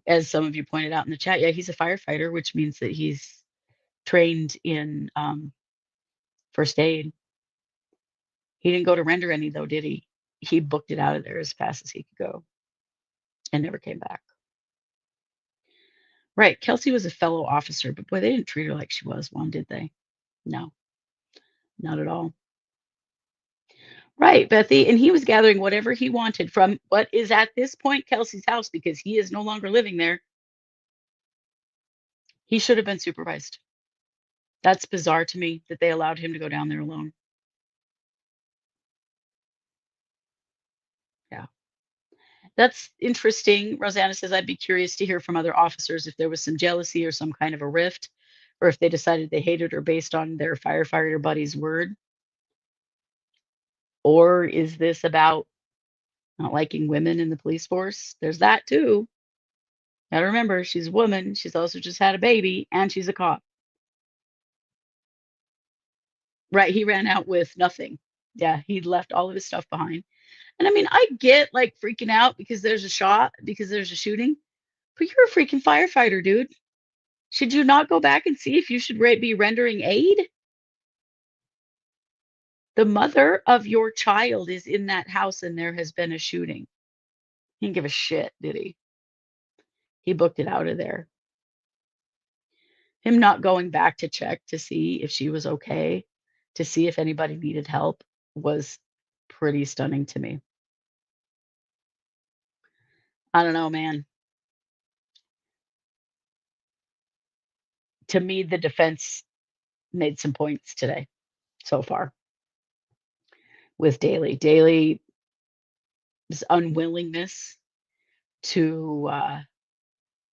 As some of you pointed out in the chat, yeah, he's a firefighter, which means that he's trained in first aid. He didn't go to render any, though, did he? He booked it out of there as fast as he could go and never came back. Right. Kelsey was a fellow officer, but boy, they didn't treat her like she was one, did they? No, not at all. Right, Bethy. And he was gathering whatever he wanted from what is at this point Kelsey's house because he is no longer living there. He should have been supervised. That's bizarre to me that they allowed him to go down there alone. Yeah. That's interesting. Rosanna says, I'd be curious to hear from other officers if there was some jealousy or some kind of a rift, or if they decided they hated her based on their firefighter buddy's word. Or is this about not liking women in the police force? There's that too. Gotta remember, she's a woman. She's also just had a baby, and she's a cop. Right, he ran out with nothing. Yeah, he left all of his stuff behind. And I mean, I get like freaking out because there's a shot, because there's a shooting, but you're a freaking firefighter, dude. Should you not go back and see if you should be rendering aid? The mother of your child is in that house and there has been a shooting. He didn't give a shit, did he? He booked it out of there. Him not going back to check to see if she was okay, to see if anybody needed help, was pretty stunning to me. I don't know, man. To me, the defense made some points today so far with Daly. Daly's unwillingness to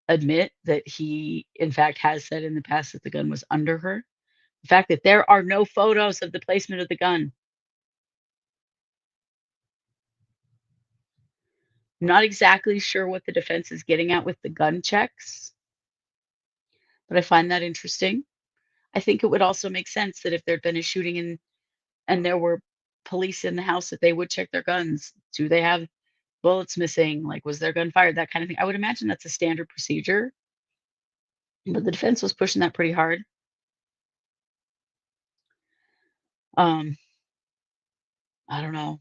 admit that he, in fact, has said in the past that the gun was under her. The fact that there are no photos of the placement of the gun. I'm not exactly sure what the defense is getting at with the gun checks, but I find that interesting. I think it would also make sense that if there'd been a shooting and there were police in the house, that they would check their guns. Do they have bullets missing? Like, was their gun fired? That kind of thing. I would imagine that's a standard procedure, but the defense was pushing that pretty hard. I don't know.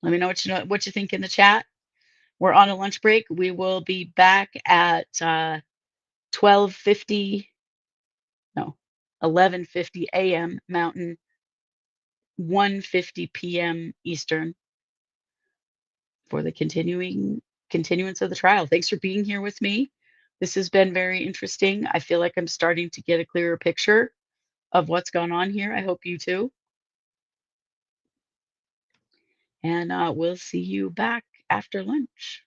Let me know what you think in the chat. We're on a lunch break. We will be back at 12:50, no, 11:50 a.m. Mountain, 1:50 p.m. Eastern for the continuance of the trial. Thanks for being here with me. This has been very interesting. I feel like I'm starting to get a clearer picture of what's going on here. I hope you too. And we'll see you back after lunch.